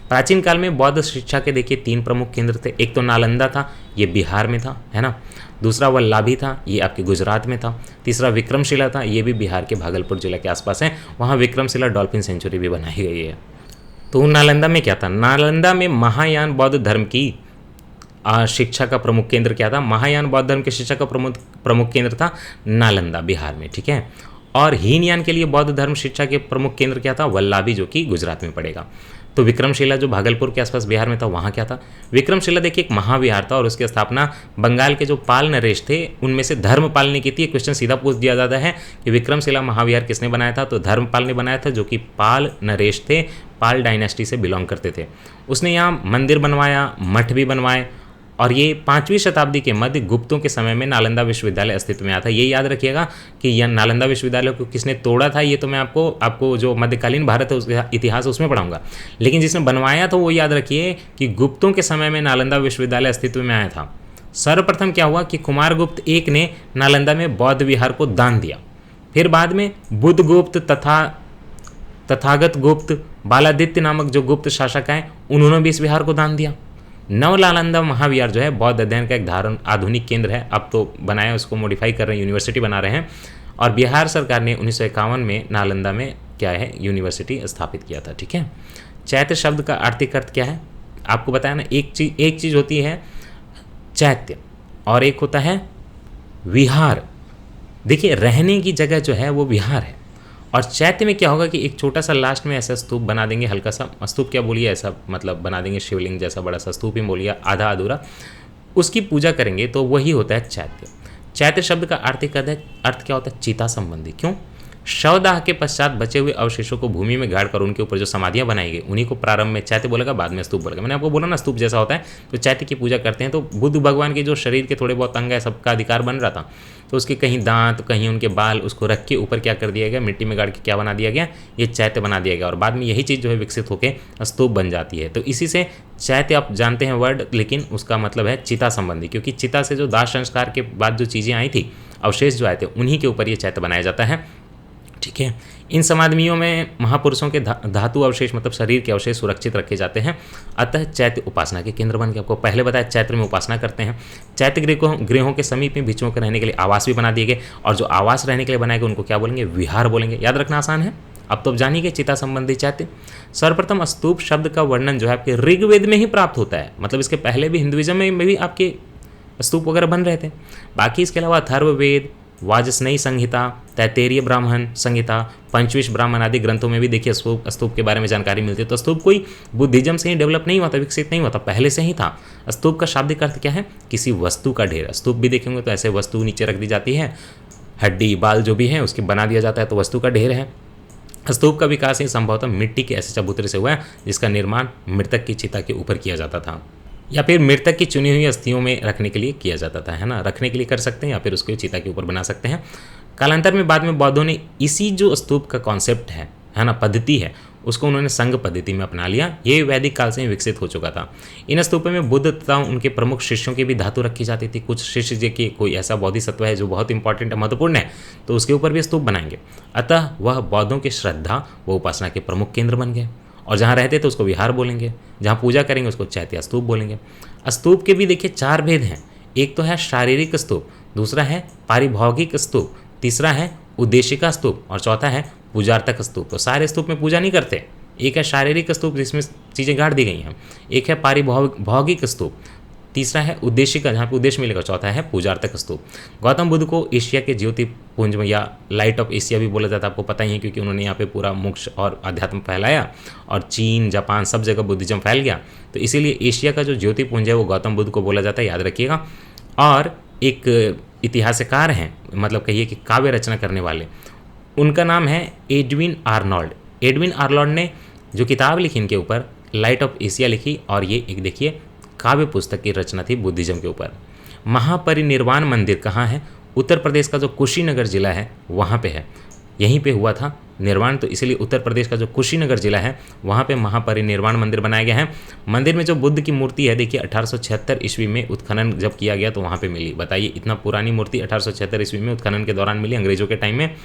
प्राचीन काल में बौद्ध शिक्षा के देखिए 3 प्रमुख केंद्र थे। एक तो नालंदा था, ये बिहार में था, है ना। दूसरा वल्लाभी था, ये आपके गुजरात में था। तीसरा विक्रमशिला था, ये भी बिहार के भागलपुर जिला के आसपास है, वहाँ विक्रमशिला डॉल्फिन सेंचुरी भी बनाई गई है। तो नालंदा में क्या था? नालंदा में महायान बौद्ध धर्म की शिक्षा का प्रमुख केंद्र क्या था? महायान बौद्ध धर्म की शिक्षा का प्रमुख केंद्र था नालंदा, बिहार में, ठीक है। और हीनयान के लिए बौद्ध धर्म शिक्षा के प्रमुख केंद्र क्या था? वल्लाभी, जो कि गुजरात में पड़ेगा। तो विक्रमशिला जो भागलपुर के आसपास बिहार में था, वहाँ क्या था? विक्रमशिला देखिए एक महाविहार था, और उसकी स्थापना बंगाल के जो पाल नरेश थे उनमें से धर्मपाल ने की थी। क्वेश्चन सीधा पूछ दिया जाता है कि विक्रमशिला महाविहार किसने बनाया था? तो धर्मपाल ने बनाया था, जो कि पाल नरेश थे, पाल डायनेस्टी से बिलोंग करते थे। उसने यहाँ मंदिर बनवाया, मठ भी बनवाए, और ये 5वीं शताब्दी के मध्य गुप्तों के समय में नालंदा विश्वविद्यालय अस्तित्व में आया था। ये याद रखिएगा कि यह नालंदा विश्वविद्यालय को किसने तोड़ा था, ये तो मैं आपको जो मध्यकालीन भारत है उसका इतिहास उसमें पढ़ाऊंगा, लेकिन जिसने बनवाया था वो याद रखिए कि गुप्तों के समय में नालंदा विश्वविद्यालय अस्तित्व में आया था। सर्वप्रथम क्या हुआ कि कुमारगुप्त एक ने नालंदा में बौद्ध विहार को दान दिया। फिर बाद में बुद्धगुप्त तथागत गुप्त, बालादित्य नामक जो गुप्त शासक हैं, उन्होंने भी इस विहार को दान दिया। नवनालंदा महाविहार जो है बौद्ध अध्ययन का एक आधुनिक केंद्र है। अब तो बनाया, उसको मॉडिफाई कर रहे हैं, यूनिवर्सिटी बना रहे हैं। और बिहार सरकार ने 1951 में नालंदा में क्या है, यूनिवर्सिटी स्थापित किया था, ठीक है। चैत्य शब्द का आर्थिक अर्थ क्या है? आपको बताया ना, एक चीज़ होती है चैत्य और एक होता है विहार। देखिए रहने की जगह जो है वो विहार है, और चैत्य में क्या होगा कि एक छोटा सा लास्ट में ऐसा स्तूप बना देंगे, हल्का सा स्तूप क्या बोलिए, ऐसा मतलब बना देंगे शिवलिंग जैसा बड़ा सा स्तूप ही बोलिए, आधा अधूरा, उसकी पूजा करेंगे तो वही होता है चैत्य। चैत्य शब्द का अर्थ क्या होता है, चिता संबंधी। क्यों? शवदाह के पश्चात बचे हुए अवशेषों को भूमि में गाड़कर उनके ऊपर जो समाधियां बनाई गई उन्हीं को प्रारंभ में चैत्य बोलेगा, बाद में स्तूप बोलेगा। मैंने आपको बोला ना स्तूप जैसा होता है, तो चैत्य की पूजा करते हैं। तो बुद्ध भगवान के जो शरीर के थोड़े बहुत अंग है सबका अधिकार बन रहा था, तो उसके कहीं दांत कहीं उनके बाल, उसको रख के ऊपर क्या कर दिया गया, मिट्टी में गाड़ के क्या बना दिया गया, ये चैत्य बना दिया गया। और बाद में यही चीज़ जो है विकसित होकर स्तूप बन जाती है। तो इसी से चैत्य आप जानते हैं वर्ड, लेकिन उसका मतलब है चिता संबंधी, क्योंकि चिता से जो दाह संस्कार के बाद जो चीज़ें आई थी, अवशेष जो आए थे, उन्हीं के ऊपर ये चैत्य बनाया जाता है। ठीक है। इन समाधियों में महापुरुषों के धातु अवशेष मतलब शरीर के अवशेष सुरक्षित रखे जाते हैं। अतः चैत्य उपासना के केंद्र बन के, आपको पहले बताया चैत्र में उपासना करते हैं। चैत्य गृहों के समीप में भिक्षुओं के रहने के लिए आवास भी बना दिए गए, और जो आवास रहने के लिए बनाए गए उनको क्या बोलेंगे, विहार बोलेंगे। याद रखना आसान है। अब तो जानिए चिता संबंधी चैत्य। सर्वप्रथम स्तूप शब्द का वर्णन जो है आपके ऋग्वेद में ही प्राप्त होता है, मतलब इसके पहले भी हिंदुइज्म में भी आपके स्तूप वगैरह बन रहे थे। बाकी इसके अलावा अथर्ववेद, वाजस्नेयी संहिता, तैत्तिरीय ब्राह्मण संहिता, पंचविश ब्राह्मण आदि ग्रंथों में भी देखिए स्तूप के बारे में जानकारी मिलती है। तो स्तूप कोई बुद्धिज्म से ही डेवलप नहीं हुआ था, विकसित नहीं हुआ था, पहले से ही था। स्तूप का शाब्दिक अर्थ क्या है, किसी वस्तु का ढेर। स्तूप भी देखेंगे तो ऐसे वस्तु नीचे रख दी जाती है, हड्डी बाल जो भी है उसके बना दिया जाता है, तो वस्तु का ढेर है। स्तूप का विकास ही संभवतः मिट्टी के ऐसे चबूतरे से हुआ है जिसका निर्माण मृतक की चिता के ऊपर किया जाता था, या फिर मृतक की चुनी हुई अस्थियों में रखने के लिए किया जाता था, है ना। रखने के लिए कर सकते हैं या फिर उसको चिता के ऊपर बना सकते हैं। कालांतर में बाद में बौद्धों ने इसी जो स्तूप का कॉन्सेप्ट है ना, पद्धति है, उसको उन्होंने संघ पद्धति में अपना लिया। ये वैदिक काल से ही विकसित हो चुका था। इन स्तूपों में बुद्ध तथा उनके प्रमुख शिष्यों की भी धातु रखी जाती थी। कुछ शिष्य जी की कोई ऐसा बोधिसत्व है जो बहुत इंपॉर्टेंट है, महत्वपूर्ण है, तो उसके ऊपर भी स्तूप बनाएंगे। अतः वह बौद्धों की श्रद्धा व उपासना के प्रमुख केंद्र बन गए। और जहाँ रहते तो उसको विहार बोलेंगे, जहाँ पूजा करेंगे उसको चैत्य स्तूप बोलेंगे। स्तूप के भी देखिए 4 भेद हैं। एक तो है शारीरिक स्तूप, दूसरा है पारिभौगिक स्तूप, तीसरा है उद्देशिका स्तूप, और चौथा है पूजार्थक स्तूप। तो सारे स्तूप में पूजा नहीं करते। एक है शारीरिक स्तूप जिसमें चीज़ें गाड़ दी गई हैं, एक है पारिभौगिक स्तूप, तीसरा है उद्देशिका जहाँ पे उद्देश्य मिलेगा, चौथा है पूजार्थक स्तूप। गौतम बुद्ध को एशिया के ज्योति पुंज में या लाइट ऑफ एशिया भी बोला जाता है, आपको पता ही है, क्योंकि उन्होंने यहाँ पे पूरा मोक्ष और अध्यात्म फैलाया, और चीन जापान सब जगह बुद्धिज्म फैल गया। तो इसीलिए एशिया का जो ज्योति पुंज है वो गौतम बुद्ध को बोला जाता है, याद रखिएगा। और एक इतिहासकार हैं, मतलब कहिए कि काव्य रचना करने वाले, उनका नाम है एडविन आर्नोल्ड। एडविन आर्नोल्ड ने जो किताब लिखी इनके ऊपर, लाइट ऑफ एशिया लिखी, और ये एक देखिए काव्य पुस्तक की रचना थी बुद्धिज्म के ऊपर। महापरिनिर्वाण मंदिर कहाँ है? उत्तर प्रदेश का जो कुशीनगर जिला है वहाँ पे है, यहीं पे हुआ था निर्वाण, तो इसीलिए उत्तर प्रदेश का जो कुशीनगर जिला है वहाँ पे महापरिनिर्वाण मंदिर बनाया गया है। मंदिर में जो बुद्ध की मूर्ति है देखिए 1876 ईस्वी में उत्खनन जब किया गया तो वहाँ पे मिली। बताइए, इतना पुरानी मूर्ति 1876 ईस्वी में उत्खनन के दौरान मिली, अंग्रेजों के टाइम में।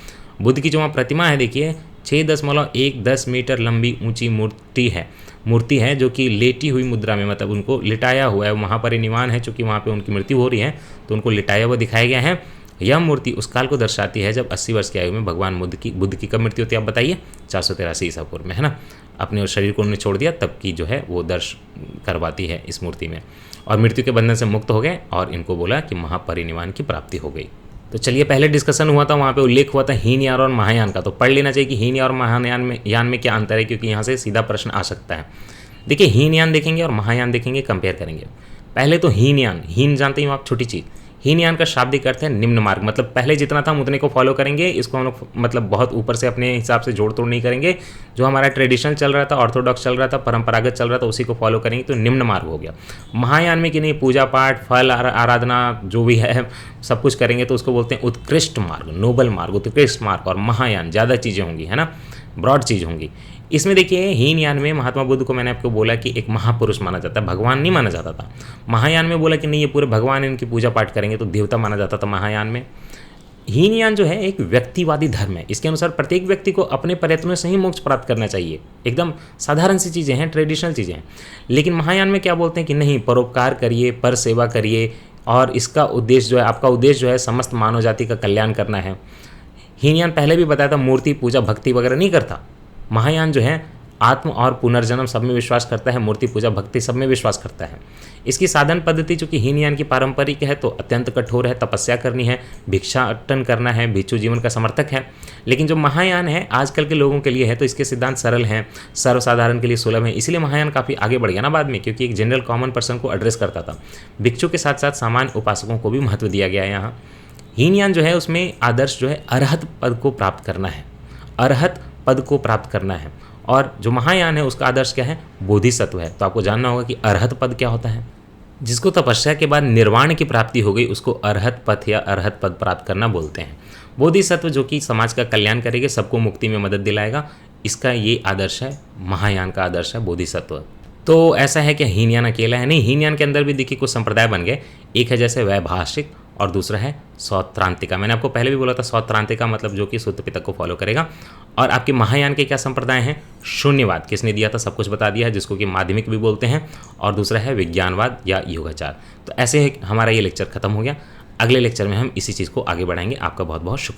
बुद्ध की जो वहाँ प्रतिमा है देखिए 6.10 मीटर लंबी ऊंची मूर्ति है जो कि लेटी हुई मुद्रा में, मतलब उनको लिटाया हुआ है। महापरिनिर्वाण है, चूँकि वहाँ पे उनकी मृत्यु हो रही है तो उनको लिटाया हुआ दिखाया गया है। यह मूर्ति उस काल को दर्शाती है जब 80 वर्ष की आयु में भगवान बुद्ध की कब मृत्यु होती है आप बताइए? 483 ईसा पूर्व में, है ना। अपने उस शरीर को उन्होंने छोड़ दिया, तब की जो है वो दर्श करवाती है इस मूर्ति में। और मृत्यु के बंधन से मुक्त हो गए और इनको बोला कि महापरिनिर्वाण की प्राप्ति हो गई। तो चलिए, पहले डिस्कशन हुआ था, वहाँ पे उल्लेख हुआ था हीनयान और महायान का, तो पढ़ लेना चाहिए कि हीनयान और महायान में क्या अंतर है, क्योंकि यहाँ से सीधा प्रश्न आ सकता है। देखिए, हीनयान देखेंगे और महायान देखेंगे, कंपेयर करेंगे। पहले तो हीनयान, हीन जानते ही हो आप, छोटी चीज़। हीनयान का शाब्दिक अर्थ है निम्न मार्ग, मतलब पहले जितना था हम उतने को फॉलो करेंगे। इसको हम लोग मतलब बहुत ऊपर से अपने हिसाब से जोड़ तोड़ नहीं करेंगे। जो हमारा ट्रेडिशनल चल रहा था, ऑर्थोडॉक्स चल रहा था, परंपरागत चल रहा था, उसी को फॉलो करेंगे, तो निम्न मार्ग हो गया। महायान में कि नहीं, पूजा पाठ फल आराधना जो भी है सब कुछ करेंगे, तो उसको बोलते हैं उत्कृष्ट मार्ग, नोबल मार्ग, उत्कृष्ट मार्ग। और महायान ज़्यादा चीज़ें होंगी, है ना, ब्रॉड चीज़ होंगी। इसमें देखिए, हीनयान में महात्मा बुद्ध को मैंने आपको बोला कि एक महापुरुष माना जाता है, भगवान नहीं माना जाता था। महायान में बोला कि नहीं, ये पूरे भगवान इनकी पूजा पाठ करेंगे, तो देवता माना जाता था महायान में। हीनयान जो है एक व्यक्तिवादी धर्म है। इसके अनुसार प्रत्येक व्यक्ति को अपने प्रयत्नों से ही मोक्ष प्राप्त करना चाहिए। एकदम साधारण सी चीज़ें हैं, ट्रेडिशनल चीज़ें हैं। लेकिन महायान में क्या बोलते हैं कि नहीं, परोपकार करिए, पर सेवा करिए, और इसका उद्देश्य जो है, आपका उद्देश्य जो है समस्त मानव जाति का कल्याण करना है। हीनयान पहले भी बताया था, मूर्ति पूजा भक्ति वगैरह नहीं करता। महायान जो है आत्म और पुनर्जन्म सब में विश्वास करता है, मूर्ति पूजा भक्ति सब में विश्वास करता है। इसकी साधन पद्धति चूंकि हीनयान की पारंपरिक है तो अत्यंत कठोर है, तपस्या करनी है, भिक्षाटन करना है, भिक्षु जीवन का समर्थक है। लेकिन जो महायान है आजकल के लोगों के लिए है तो इसके सिद्धांत सरल हैं, सर्वसाधारण के लिए सुलभ है, इसलिए महायान काफ़ी आगे बढ़ गया ना बाद में, क्योंकि एक जनरल कॉमन पर्सन को एड्रेस करता था। भिक्षु के साथ साथ सामान्य उपासकों को भी महत्व दिया गया है यहाँ। हीनयान जो है उसमें आदर्श जो है अरहत पद को प्राप्त करना है, अरहत पद को प्राप्त करना है। और जो महायान है उसका आदर्श क्या है, बोधिसत्व है। तो आपको जानना होगा कि अरहत पद क्या होता है। जिसको तपस्या के बाद निर्वाण की प्राप्ति हो गई उसको अरहत पथ या अरहत पद प्राप्त करना बोलते हैं। बोधिसत्व जो कि समाज का कल्याण करेगा, सबको मुक्ति में मदद दिलाएगा, इसका ये आदर्श है, महायान का आदर्श है बोधिसत्व। तो ऐसा है कि हीनयान अकेला है नहीं, हीनयान के अंदर भी देखिए कुछ संप्रदाय बन गए। एक है जैसे वैभाषिक और दूसरा है सौत्रांतिका। मैंने आपको पहले भी बोला था सौत्रांतिका मतलब जो कि सूत्र पितक को फॉलो करेगा। और आपके महायान के क्या संप्रदाय हैं, शून्यवाद किसने दिया था, सब कुछ बता दिया है, जिसको कि माध्यमिक भी बोलते हैं। और दूसरा है विज्ञानवाद या योगाचार। तो ऐसे ही हमारा ये लेक्चर खत्म हो गया। अगले लेक्चर में हम इसी चीज़ को आगे बढ़ाएंगे। आपका बहुत बहुत शुक्रिया।